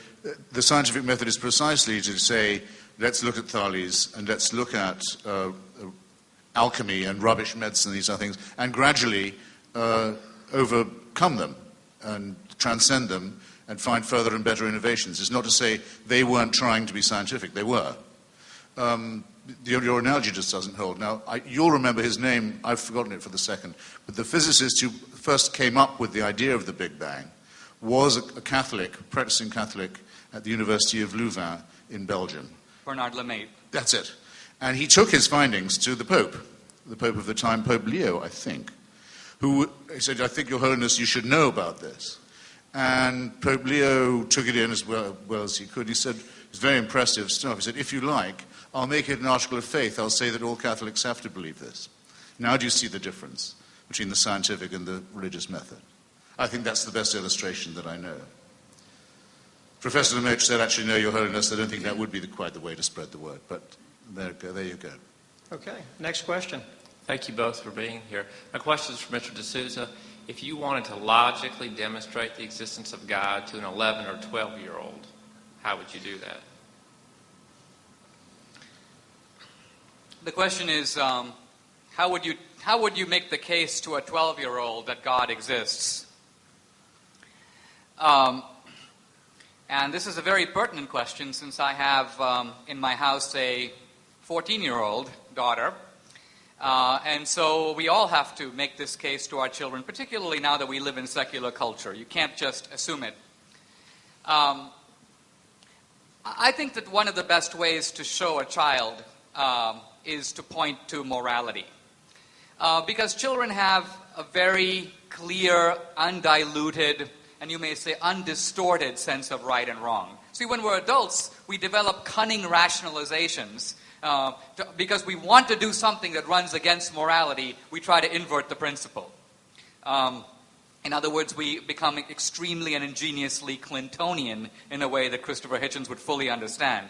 the scientific method is precisely to say, let's look at Thales and let's look at alchemy and rubbish medicine, these other things, and gradually overcome them and transcend them and find further and better innovations. It's not to say they weren't trying to be scientific, they were. Your analogy just doesn't hold. Now, you'll remember his name, I've forgotten it for the second, but the physicist who first came up with the idea of the Big Bang was a Catholic, practicing Catholic at the University of Louvain in Belgium. Bernard Lemaitre. That's it. And he took his findings to the Pope of the time, Pope Leo, I think, who said, I think, Your Holiness, you should know about this. And Pope Leo took it in as well as he could. He said, it's very impressive stuff. He said, if you like, I'll make it an article of faith. I'll say that all Catholics have to believe this. Now do you see the difference between the scientific and the religious method? I think that's the best illustration that I know. Professor Lemaitre said, actually, no, Your Holiness, I don't think that would be quite the way to spread the word. But there you go. Okay, next question. Thank you both for being here. My question is for Mr. DSouza. If you wanted to logically demonstrate the existence of God to an 11 or 12-year-old, how would you do that? The question is, how would you make the case to a 12-year-old that God exists? And this is a very pertinent question, since I have in my house a 14-year-old daughter. And so we all have to make this case to our children, particularly now that we live in secular culture. You can't just assume it. I think that one of the best ways to show a child is to point to morality. Because children have a very clear, undiluted, and you may say undistorted sense of right and wrong. See, when we're adults, we develop cunning rationalizations. Because we want to do something that runs against morality, we try to invert the principle. In other words, we become extremely and ingeniously Clintonian in a way that Christopher Hitchens would fully understand.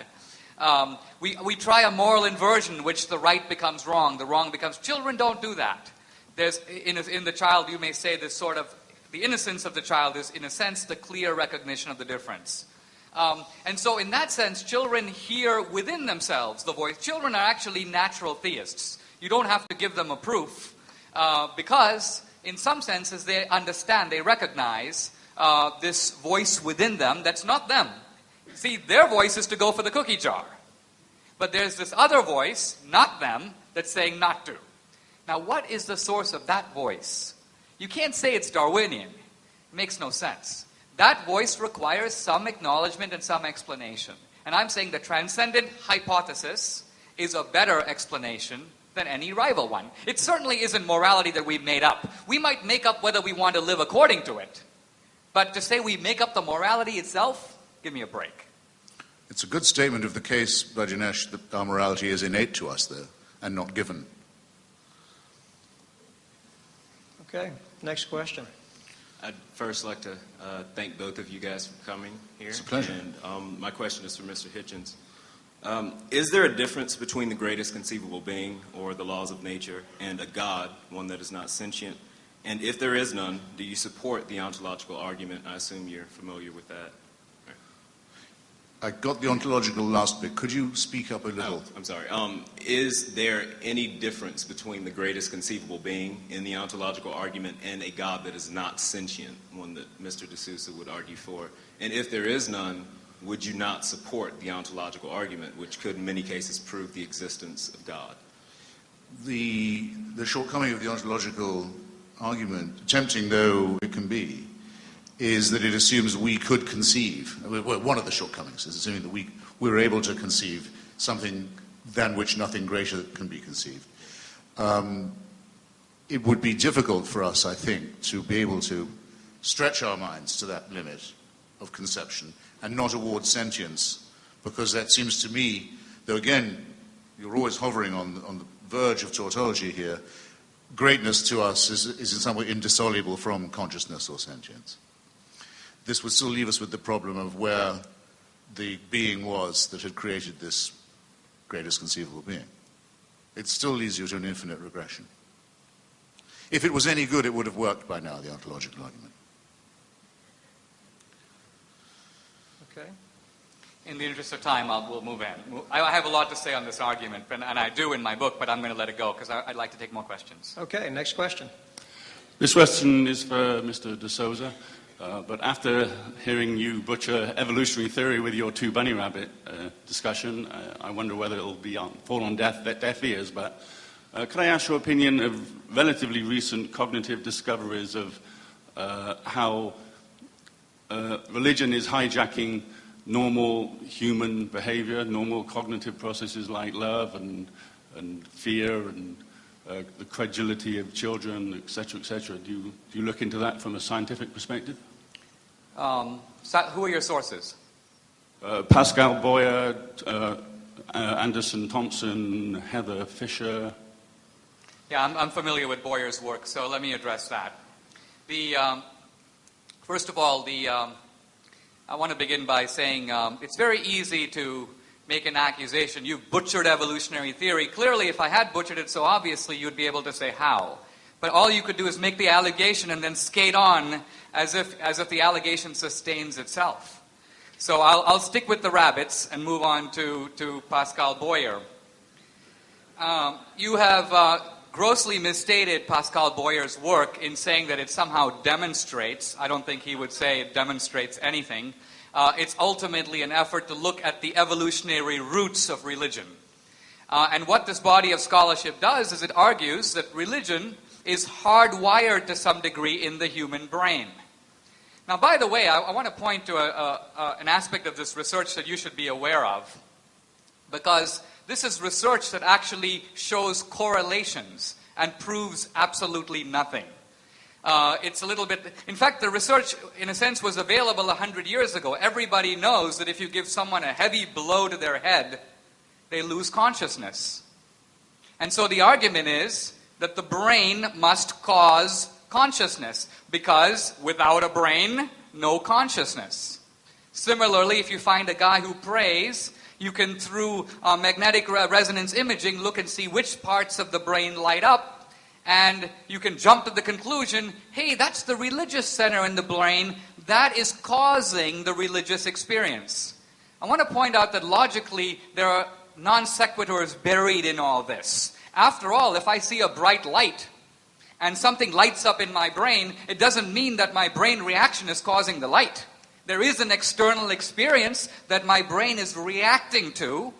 We try a moral inversion in which the right becomes wrong, the wrong becomes... Children don't do that. There's, in the child, you may say, this sort of... The innocence of the child is, in a sense, the clear recognition of the difference. And so in that sense, children hear within themselves the voice. Children are actually natural theists. You don't have to give them a proof because, in some senses, they understand, they recognize this voice within them that's not them. See, their voice is to go for the cookie jar. But there's this other voice, not them, that's saying not to. Now, what is the source of that voice? You can't say it's Darwinian. It makes no sense. That voice requires some acknowledgement and some explanation. And I'm saying the transcendent hypothesis is a better explanation than any rival one. It certainly isn't morality that we've made up. We might make up whether we want to live according to it. But to say we make up the morality itself, give me a break. It's a good statement of the case by Dinesh that our morality is innate to us, though, and not given. Okay, next question. I'd first like to thank both of you guys for coming here. It's a pleasure. And my question is for Mr. Hitchens. Is there a difference between the greatest conceivable being, or the laws of nature, and a God, one that is not sentient? And if there is none, do you support the ontological argument? I assume you're familiar with that. I got the ontological last bit. Could you speak up a little? I'm sorry. Is there any difference between the greatest conceivable being in the ontological argument and a God that is not sentient, one that Mr. DSouza would argue for? And if there is none, would you not support the ontological argument, which could in many cases prove the existence of God? The shortcoming of the ontological argument, tempting though it can be, is that it assumes we could conceive. Well, one of the shortcomings is assuming that we're able to conceive something than which nothing greater can be conceived. It would be difficult for us, I think, to be able to stretch our minds to that limit of conception and not award sentience, because that seems to me, though again, you're always hovering on the verge of tautology here, greatness to us is in some way indissoluble from consciousness or sentience. this would still leave us with the problem of where the being was that had created this greatest conceivable being. It still leads you to an infinite regression. If it was any good, it would have worked by now, the ontological argument. Okay. In the interest of time, we'll move in. I have a lot to say on this argument, and I do in my book, but I'm going to let it go because I'd like to take more questions. Okay, next question. This question is for Mr. DeSouza, but after hearing you butcher evolutionary theory with your two bunny rabbit discussion, I wonder whether it'll fall on deaf ears, but could I ask your opinion of relatively recent cognitive discoveries of how religion is hijacking normal human behavior, normal cognitive processes like love and fear and the credulity of children, etc., etc. Do you look into that from a scientific perspective? Who are your sources? Pascal Boyer, Anderson Thompson, Heather Fisher. Yeah, I'm familiar with Boyer's work, so let me address that. First of all, I want to begin by saying it's very easy to make an accusation. You've butchered evolutionary theory. Clearly, if I had butchered it so obviously, you'd be able to say how. But all you could do is make the allegation and then skate on as if the allegation sustains itself. So I'll stick with the rabbits and move on to Pascal Boyer. You have grossly misstated Pascal Boyer's work in saying that it somehow demonstrates. I don't think he would say it demonstrates anything. It's ultimately an effort to look at the evolutionary roots of religion. And what this body of scholarship does is it argues that religion is hardwired to some degree in the human brain. Now, by the way, I want to point to an aspect of this research that you should be aware of, because this is research that actually shows correlations and proves absolutely nothing. It's a little bit... In fact, the research, in a sense, was available 100 years ago. Everybody knows that if you give someone a heavy blow to their head, they lose consciousness. And so the argument is that the brain must cause consciousness, because without a brain, no consciousness. Similarly, if you find a guy who prays, you can, through magnetic resonance imaging, look and see which parts of the brain light up, and you can jump to the conclusion, hey, that's the religious center in the brain that is causing the religious experience. I want to point out that logically there are non sequiturs buried in all this. After all, if I see a bright light and something lights up in my brain, it doesn't mean that my brain reaction is causing the light. There is an external experience that my brain is reacting to,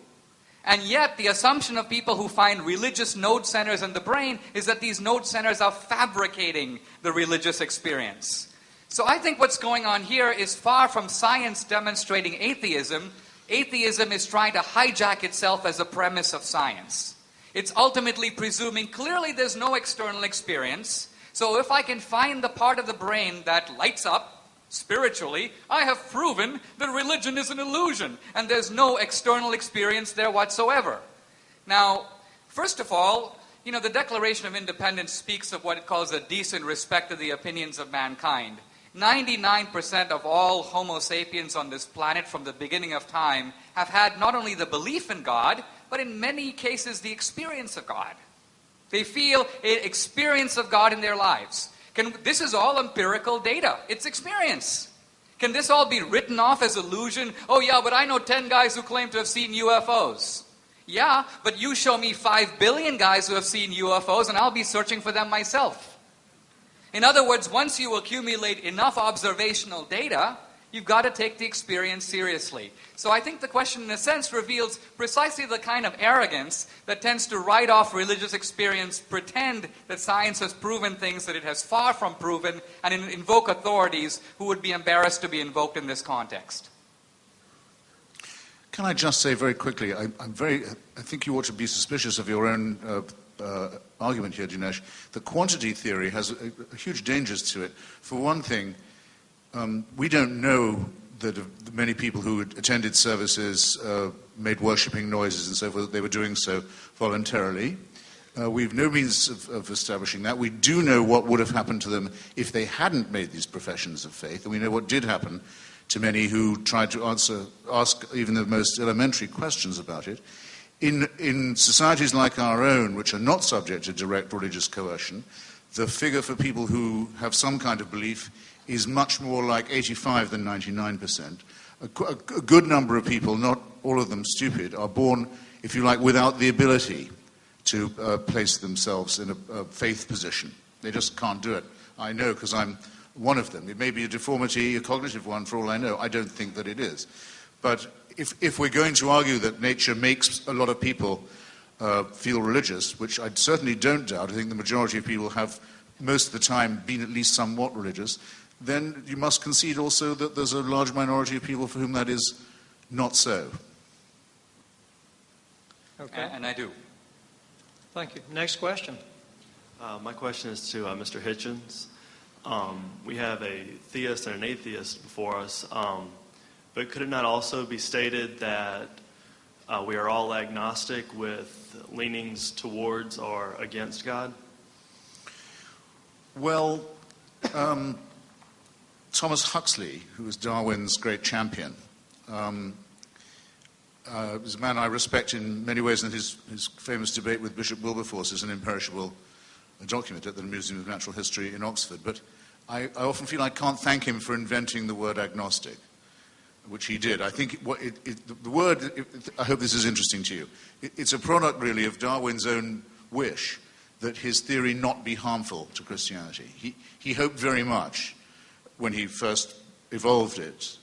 and yet the assumption of people who find religious node centers in the brain is that these node centers are fabricating the religious experience. So I think what's going on here is far from science demonstrating atheism. Atheism is trying to hijack itself as a premise of science. It's ultimately presuming clearly there's no external experience, so if I can find the part of the brain that lights up spiritually, I have proven that religion is an illusion and there's no external experience there whatsoever. Now, first of all, the Declaration of Independence speaks of what it calls a decent respect of the opinions of mankind. 99% of all Homo sapiens on this planet from the beginning of time have had not only the belief in God, but in many cases the experience of God. They feel an experience of God in their lives. This is all empirical data. It's experience. Can this all be written off as illusion? Oh yeah, but I know 10 guys who claim to have seen UFOs. Yeah, but you show me 5 billion guys who have seen UFOs and I'll be searching for them myself. In other words, once you accumulate enough observational data, you've got to take the experience seriously. So I think the question, in a sense, reveals precisely the kind of arrogance that tends to write off religious experience, pretend that science has proven things that it has far from proven, and invoke authorities who would be embarrassed to be invoked in this context. Can I just say very quickly, I think you ought to be suspicious of your own argument here, Dinesh. The quantity theory has huge dangers to it. For one thing, we don't know that many people who attended services made worshipping noises and so forth, they were doing so voluntarily. We've no means of establishing that. We do know what would have happened to them if they hadn't made these professions of faith, and we know what did happen to many who tried to ask even the most elementary questions about it. In societies like our own, which are not subject to direct religious coercion, the figure for people who have some kind of belief is much more like 85 than 99%. A good number of people, not all of them stupid, are born, if you like, without the ability to place themselves in a faith position. They just can't do it. I know because I'm one of them. It may be a deformity, a cognitive one, for all I know. I don't think that it is. But if we're going to argue that nature makes a lot of people feel religious, which I certainly don't doubt, I think the majority of people have most of the time been at least somewhat religious, then you must concede also that there's a large minority of people for whom that is not so. Okay. And I do. Thank you. Next question. My question is to Mr. Hitchens. We have a theist and an atheist before us, but could it not also be stated that we are all agnostic with leanings towards or against God? Well, Thomas Huxley, who was Darwin's great champion, is a man I respect in many ways, and his famous debate with Bishop Wilberforce is an imperishable document at the Museum of Natural History in Oxford. But I often feel I can't thank him for inventing the word agnostic, which he did. I think the word, I hope this is interesting to you, it's a product really of Darwin's own wish that his theory not be harmful to Christianity. He hoped very much when he first evolved it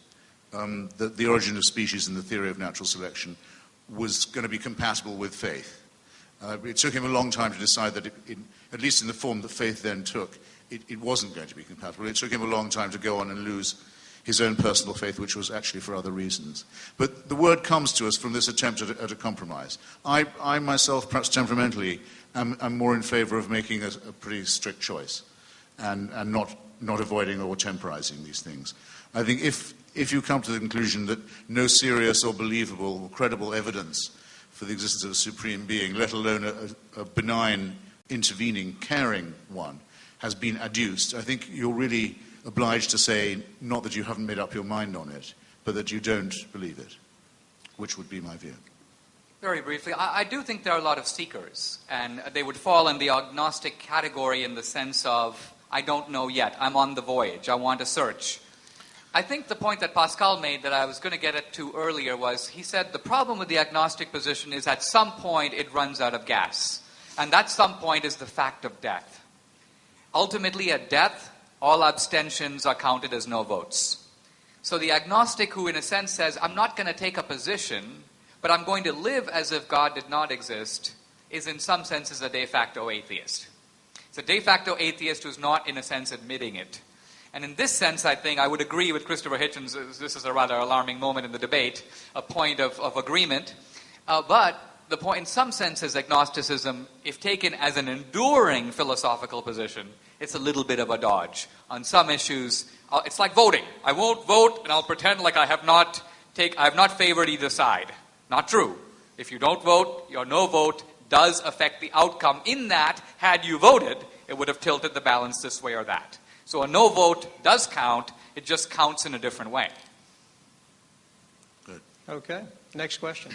that the origin of species and the theory of natural selection was going to be compatible with faith. It took him a long time to decide that, at least in the form that faith then took, it wasn't going to be compatible. It took him a long time to go on and lose his own personal faith, which was actually for other reasons. But the word comes to us from this attempt at a compromise. I myself, perhaps temperamentally, am more in favor of making a pretty strict choice and not avoiding or temporizing these things. I think if you come to the conclusion that no serious or believable or credible evidence for the existence of a supreme being, let alone a benign, intervening, caring one, has been adduced, I think you're really obliged to say not that you haven't made up your mind on it, but that you don't believe it, which would be my view. Very briefly, I do think there are a lot of seekers, and they would fall in the agnostic category in the sense of, I don't know yet, I'm on the voyage, I want to search. I think the point that Pascal made that I was going to get at to earlier was, he said the problem with the agnostic position is at some point it runs out of gas, and that some point is the fact of death. Ultimately, at death, all abstentions are counted as no votes. So the agnostic who in a sense says, I'm not going to take a position, but I'm going to live as if God did not exist, is in some senses a de facto atheist. It's a de facto atheist who's not in a sense admitting it. And in this sense, I think I would agree with Christopher Hitchens, this is a rather alarming moment in the debate, a point of agreement. But the point in some sense is agnosticism, if taken as an enduring philosophical position, it's a little bit of a dodge. On some issues, it's like voting. I won't vote and I'll pretend like I have not favored either side. Not true. If you don't vote, your no vote does affect the outcome in that, had you voted, it would have tilted the balance this way or that. So a no vote does count, it just counts in a different way. Good. Okay. Next question.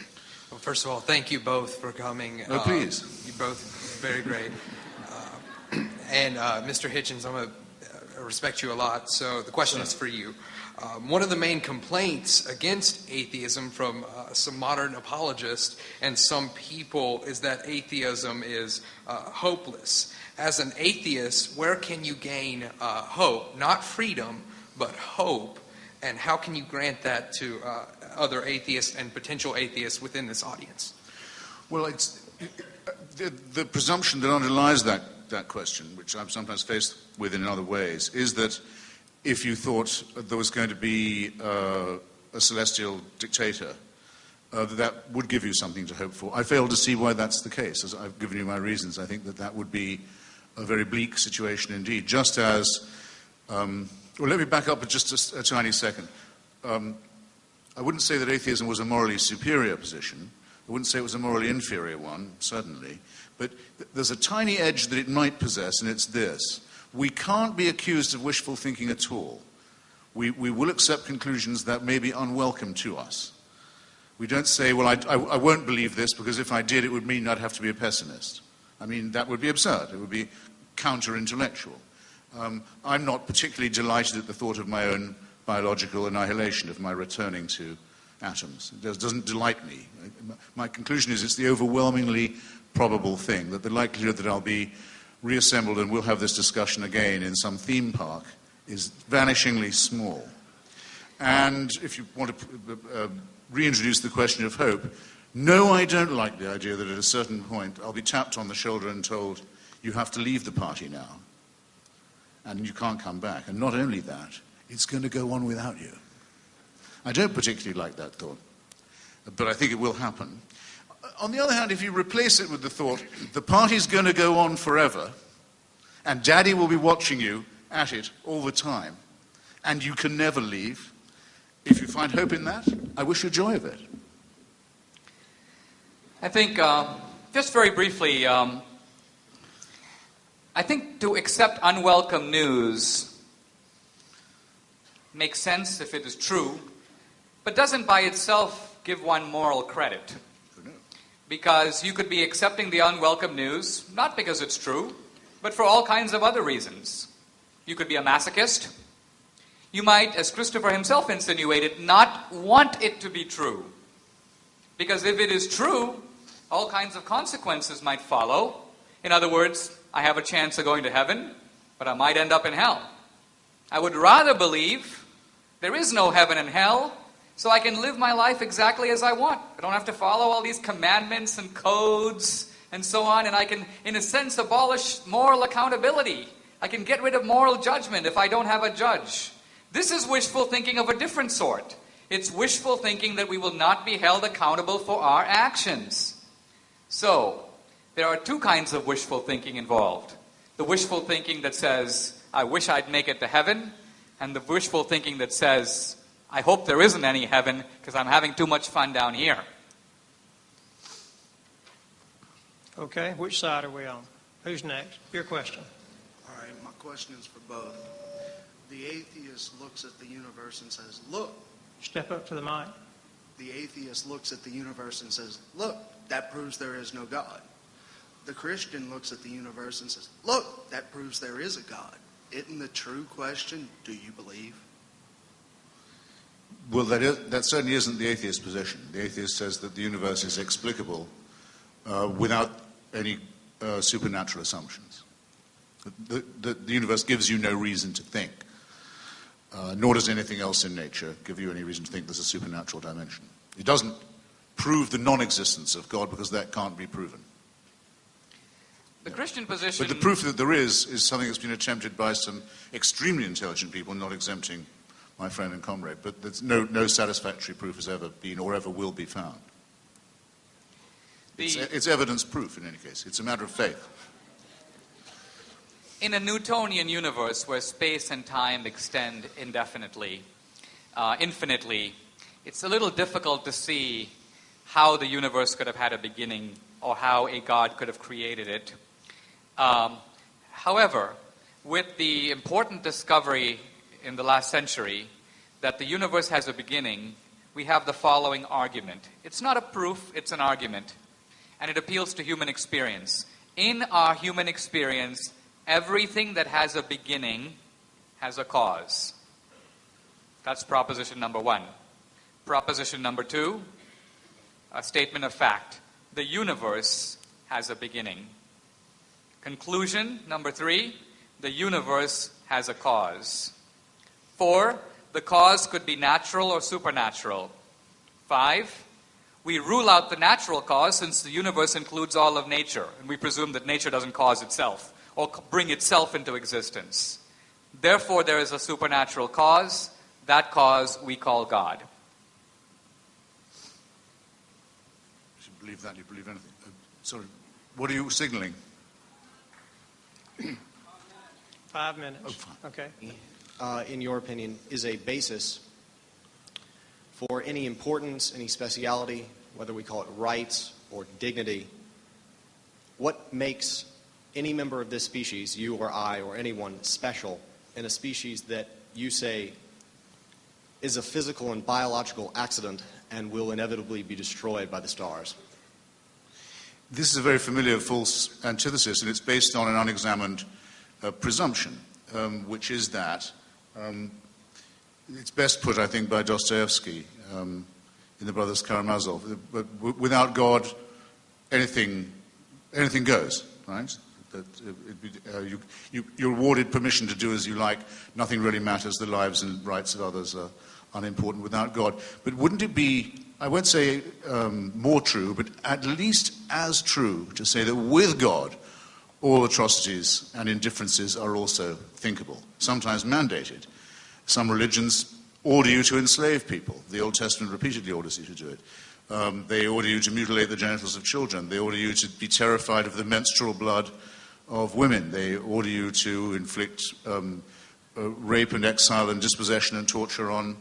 Well, first of all, thank you both for coming. No, please. You both very great. And Mr. Hitchens, I respect you a lot, so the question is for you. One of the main complaints against atheism from some modern apologists and some people is that atheism is hopeless. As an atheist, where can you gain hope? Not freedom, but hope. And how can you grant that to other atheists and potential atheists within this audience? Well, it's the presumption that underlies that question, which I'm sometimes faced with in other ways, is that if you thought there was going to be a celestial dictator, that would give you something to hope for. I fail to see why that's the case. As I've given you my reasons, I think that would be a very bleak situation indeed. Just as, well, let me back up for just a tiny second. I wouldn't say that atheism was a morally superior position, I wouldn't say it was a morally inferior one, certainly. But there's a tiny edge that it might possess, and it's this. We can't be accused of wishful thinking at all. We will accept conclusions that may be unwelcome to us. We don't say, well, I won't believe this because if I did, it would mean I'd have to be a pessimist. I mean, that would be absurd. It would be counter-intellectual. I'm not particularly delighted at the thought of my own biological annihilation, of my returning to atoms. It doesn't delight me. My conclusion is it's the overwhelmingly probable thing, that the likelihood that I'll be reassembled and we'll have this discussion again in some theme park is vanishingly small. And if you want to reintroduce the question of hope, no, I don't like the idea that at a certain point I'll be tapped on the shoulder and told, you have to leave the party now, and you can't come back. And not only that, it's going to go on without you. I don't particularly like that thought, but I think it will happen. On the other hand, if you replace it with the thought, the party's going to go on forever, and Daddy will be watching you at it all the time, and you can never leave, if you find hope in that, I wish you joy of it. I think, just very briefly, I think to accept unwelcome news makes sense if it is true, but doesn't by itself give one moral credit. Because you could be accepting the unwelcome news, not because it's true, but for all kinds of other reasons. You could be a masochist. You might, as Christopher himself insinuated, not want it to be true. Because if it is true, all kinds of consequences might follow. In other words, I have a chance of going to heaven, but I might end up in hell. I would rather believe there is no heaven and hell, so I can live my life exactly as I want. I don't have to follow all these commandments and codes and so on, and I can, in a sense, abolish moral accountability. I can get rid of moral judgment if I don't have a judge. This is wishful thinking of a different sort. It's wishful thinking that we will not be held accountable for our actions. So, there are two kinds of wishful thinking involved. The wishful thinking that says, I wish I'd make it to heaven, and the wishful thinking that says, I hope there isn't any heaven because I'm having too much fun down here. Okay, which side are we on? Who's next? Your question. All right, my question is for both. The atheist looks at the universe and says, look. Step up to the mic. The atheist looks at the universe and says, look, that proves there is no God. The Christian looks at the universe and says, look, that proves there is a God. Isn't the true question, do you believe? Well, that certainly isn't the atheist position. The atheist says that the universe is explicable without any supernatural assumptions. The universe gives you no reason to think, nor does anything else in nature give you any reason to think there's a supernatural dimension. It doesn't prove the non-existence of God because that can't be proven. The Christian position... But the proof that there is something that's been attempted by some extremely intelligent people, not exempting my friend and comrade, but there's no satisfactory proof has ever been or ever will be found. It's evidence proof in any case. It's a matter of faith. In a Newtonian universe where space and time extend indefinitely, infinitely, it's a little difficult to see how the universe could have had a beginning or how a God could have created it. However, with the important discovery in the last century that the universe has a beginning, we have the following argument. It's not a proof, it's an argument. And it appeals to human experience. In our human experience, everything that has a beginning has a cause. That's proposition number one. Proposition number two, a statement of fact. The universe has a beginning. Conclusion number three, the universe has a cause. 4, the cause could be natural or supernatural. 5, we rule out the natural cause since the universe includes all of nature, and we presume that nature doesn't cause itself or bring itself into existence. Therefore, there is a supernatural cause. That cause we call God. If you believe that, you believe anything. Sorry, what are you signaling? 5 minutes. Oh, fine. Okay. In your opinion, is a basis for any importance, any speciality whether we call it rights or dignity, what makes any member of this species, you or I or anyone, special in a species that you say is a physical and biological accident and will inevitably be destroyed by the stars? This is a very familiar false antithesis, and it's based on an unexamined presumption, which is that it's best put, I think, by Dostoevsky in The Brothers Karamazov. But without God, anything goes, right? That you're awarded permission to do as you like. Nothing really matters. The lives and rights of others are unimportant without God. But wouldn't it be, I won't say more true, but at least as true to say that with God, all atrocities and indifferences are also thinkable, sometimes mandated. Some religions order you to enslave people. The Old Testament repeatedly orders you to do it. They order you to mutilate the genitals of children. They order you to be terrified of the menstrual blood of women. They order you to inflict rape and exile and dispossession and torture on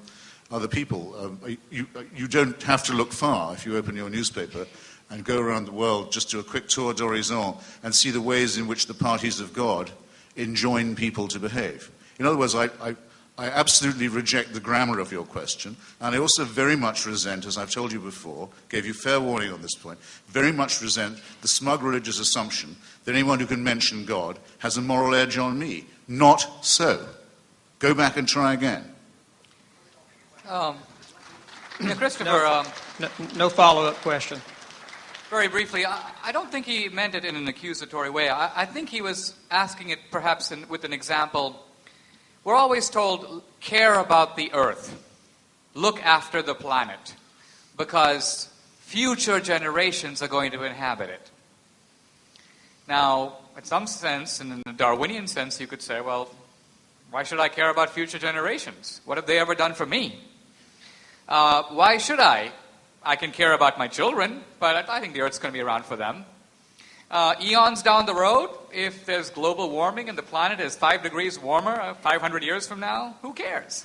other people. You don't have to look far if you open your newspaper and go around the world, just do a quick tour d'horizon and see the ways in which the parties of God enjoin people to behave. In other words, I absolutely reject the grammar of your question, and I also very much resent, as I've told you before, gave you fair warning on this point, very much resent the smug religious assumption that anyone who can mention God has a moral edge on me. Not so. Go back and try again. Christopher. No follow-up question. Very briefly, I don't think he meant it in an accusatory way. I think he was asking it perhaps with an example. We're always told, care about the earth, look after the planet, because future generations are going to inhabit it. Now, in some sense, and in the Darwinian sense, you could say, well, why should I care about future generations? What have they ever done for me? Why should I? I can care about my children, but I think the Earth's going to be around for them. Eons down the road, if there's global warming and the planet is 5 degrees warmer 500 years from now, who cares?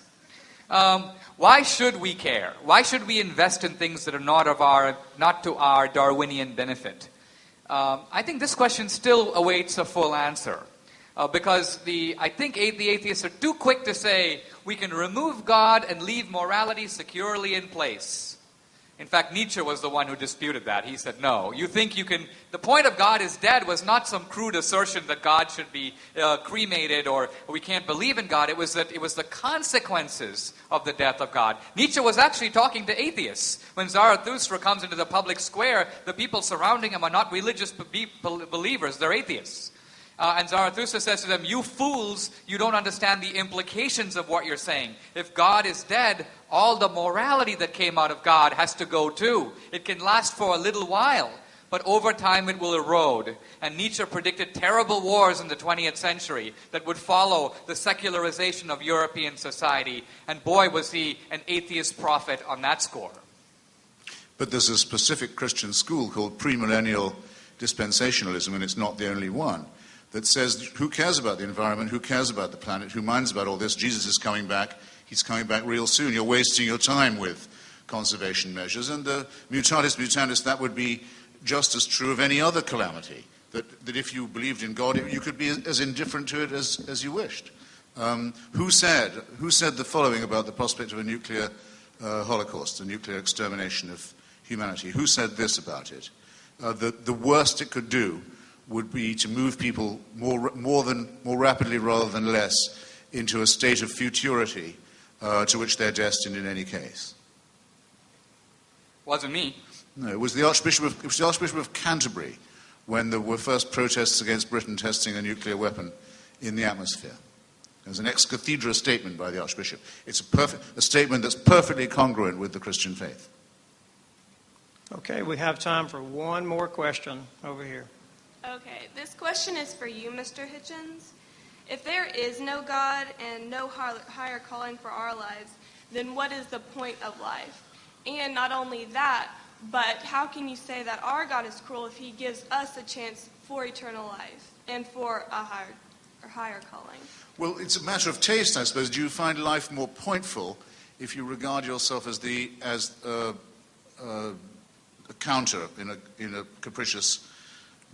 Why should we care? Why should we invest in things that are not to our Darwinian benefit? I think this question still awaits a full answer. Because I think the atheists are too quick to say we can remove God and leave morality securely in place. In fact, Nietzsche was the one who disputed that. He said, no, you think you can... The point of God is dead was not some crude assertion that God should be cremated or we can't believe in God. It was the consequences of the death of God. Nietzsche was actually talking to atheists. When Zarathustra comes into the public square, the people surrounding him are not religious believers, they're atheists. And Zarathustra says to them, you fools, you don't understand the implications of what you're saying. If God is dead, all the morality that came out of God has to go too. It can last for a little while, but over time it will erode. And Nietzsche predicted terrible wars in the 20th century that would follow the secularization of European society. And boy, was he an atheist prophet on that score. But there's a specific Christian school called premillennial dispensationalism, and it's not the only one, that says, who cares about the environment, who cares about the planet, who minds about all this? Jesus is coming back. He's coming back real soon. You're wasting your time with conservation measures. And mutatis mutandis, that would be just as true of any other calamity, that if you believed in God, you could be as indifferent to it as you wished. Who said the following about the prospect of a nuclear holocaust, a nuclear extermination of humanity? Who said this about it? The worst it could do would be to move people more rapidly rather than less into a state of futurity to which they're destined in any case. Wasn't me. No, it was the Archbishop of Canterbury when there were first protests against Britain testing a nuclear weapon in the atmosphere. It was an ex cathedra statement by the Archbishop. It's a statement that's perfectly congruent with the Christian faith. Okay, we have time for one more question over here. Okay, this question is for you, Mr. Hitchens. If there is no God and no higher calling for our lives, then what is the point of life? And not only that, but how can you say that our God is cruel if he gives us a chance for eternal life and for a higher calling? Well, it's a matter of taste, I suppose. Do you find life more pointful if you regard yourself as a counter in a capricious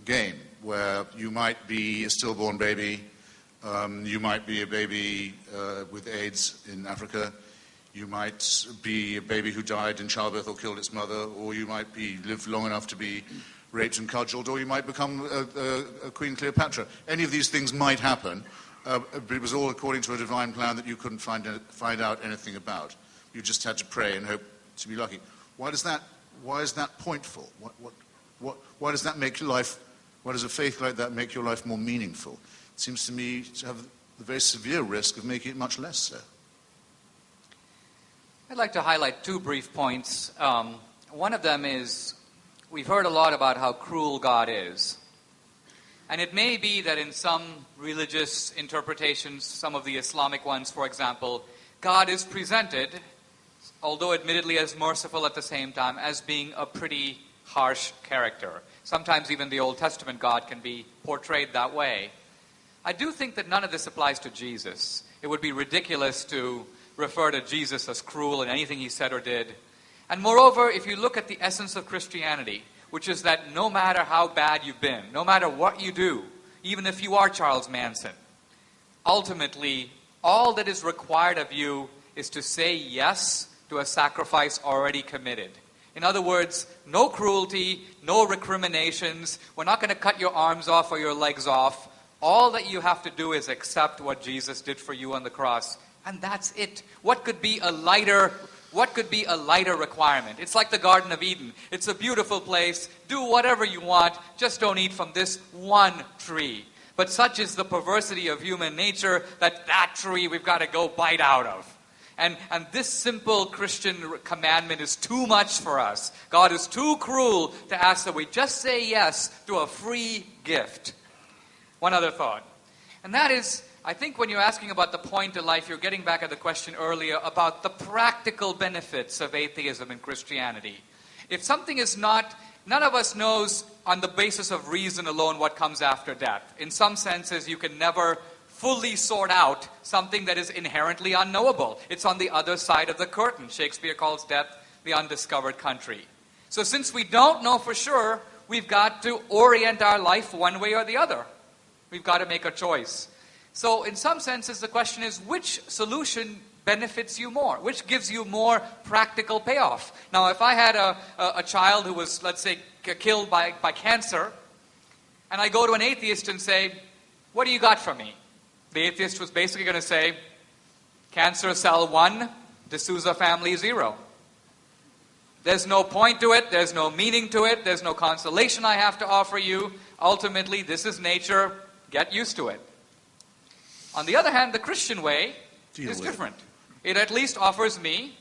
game where you might be a stillborn baby, you might be a baby with AIDS in Africa, you might be a baby who died in childbirth or killed its mother, or you might live long enough to be raped and cudgeled, or you might become a Queen Cleopatra. Any of these things might happen, but it was all according to a divine plan that you couldn't find out anything about. You just had to pray and hope to be lucky. Why is that pointful? Why does that make life? Why does a faith like that make your life more meaningful? It seems to me to have the very severe risk of making it much less so. I'd like to highlight two brief points. One of them is we've heard a lot about how cruel God is. And it may be that in some religious interpretations, some of the Islamic ones, for example, God is presented, although admittedly as merciful at the same time, as being a pretty harsh character. Sometimes even the Old Testament God can be portrayed that way. I do think that none of this applies to Jesus. It would be ridiculous to refer to Jesus as cruel in anything he said or did. And moreover, if you look at the essence of Christianity, which is that no matter how bad you've been, no matter what you do, even if you are Charles Manson, ultimately, all that is required of you is to say yes to a sacrifice already committed. In other words, no cruelty, no recriminations. We're not going to cut your arms off or your legs off. All that you have to do is accept what Jesus did for you on the cross. And that's it. What could be a lighter requirement? It's like the Garden of Eden. It's a beautiful place. Do whatever you want. Just don't eat from this one tree. But such is the perversity of human nature that tree we've got to go bite out of. And this simple Christian commandment is too much for us. God is too cruel to ask that we just say yes to a free gift. One other thought. And that is, I think when you're asking about the point of life, you're getting back at the question earlier about the practical benefits of atheism and Christianity. If something is not, none of us knows on the basis of reason alone what comes after death. In some senses, you can never fully sort out something that is inherently unknowable. It's on the other side of the curtain. Shakespeare calls death the undiscovered country. So since we don't know for sure, we've got to orient our life one way or the other. We've got to make a choice. So in some senses, the question is, which solution benefits you more? Which gives you more practical payoff? Now, if I had a child who was, let's say, killed by cancer, and I go to an atheist and say, what do you got for me? The atheist was basically going to say, cancer cell 1, DSouza family 0. There's no point to it. There's no meaning to it. There's no consolation I have to offer you. Ultimately, this is nature. Get used to it. On the other hand, the Christian way is different. It at least offers me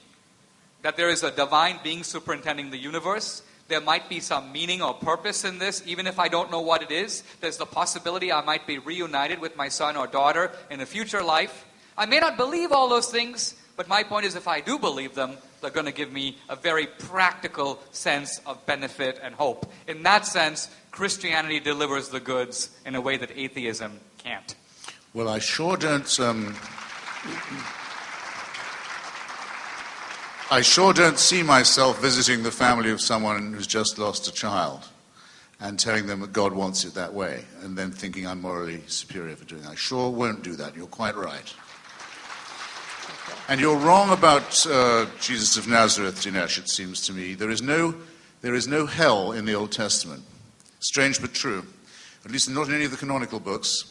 that there is a divine being superintending the universe. There might be some meaning or purpose in this, even if I don't know what it is. There's the possibility I might be reunited with my son or daughter in a future life. I may not believe all those things, but my point is if I do believe them, they're going to give me a very practical sense of benefit and hope. In that sense, Christianity delivers the goods in a way that atheism can't. Well, I sure don't see myself visiting the family of someone who's just lost a child and telling them that God wants it that way and then thinking I'm morally superior for doing that. I sure won't do that. You're quite right. And you're wrong about Jesus of Nazareth, Dinesh, it seems to me. There is no hell in the Old Testament. Strange but true. At least not in any of the canonical books.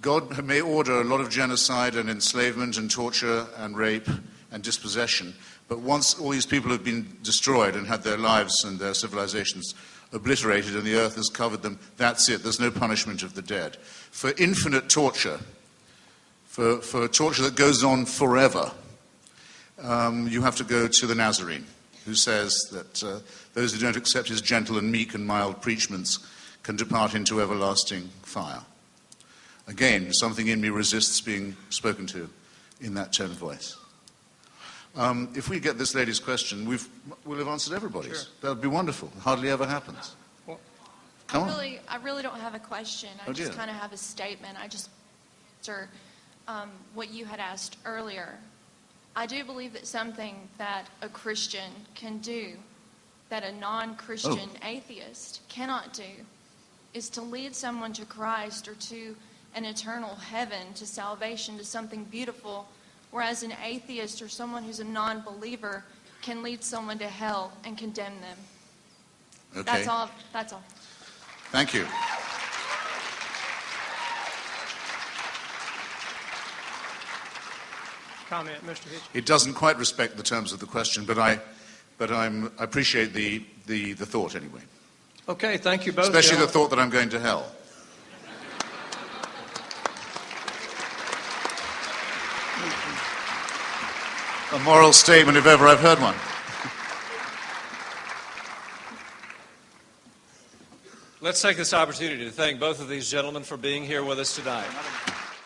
God may order a lot of genocide and enslavement and torture and rape and dispossession, but once all these people have been destroyed and had their lives and their civilizations obliterated and the earth has covered them, that's it. There's no punishment of the dead. For infinite torture, for torture that goes on forever, you have to go to the Nazarene, who says that those who don't accept his gentle and meek and mild preachments can depart into everlasting fire. Again, something in me resists being spoken to in that tone of voice. If we get this lady's question, we'll have answered everybody's. Sure. That would be wonderful. It hardly ever happens. Come on. I really don't have a question. I just kind of have a statement. I just answer what you had asked earlier. I do believe that something that a Christian can do that a non-Christian atheist cannot do is to lead someone to Christ or to an eternal heaven, to salvation, to something beautiful, whereas an atheist or someone who's a non-believer can lead someone to hell and condemn them. Okay. That's all. That's all. Thank you. Comment, Mr. Hitchens. It doesn't quite respect the terms of the question, but I appreciate the thought anyway. Okay, thank you both. Especially the gentlemen. thought that I'm going to hell. A moral statement if ever I've heard one. Let's take this opportunity to thank both of these gentlemen for being here with us tonight.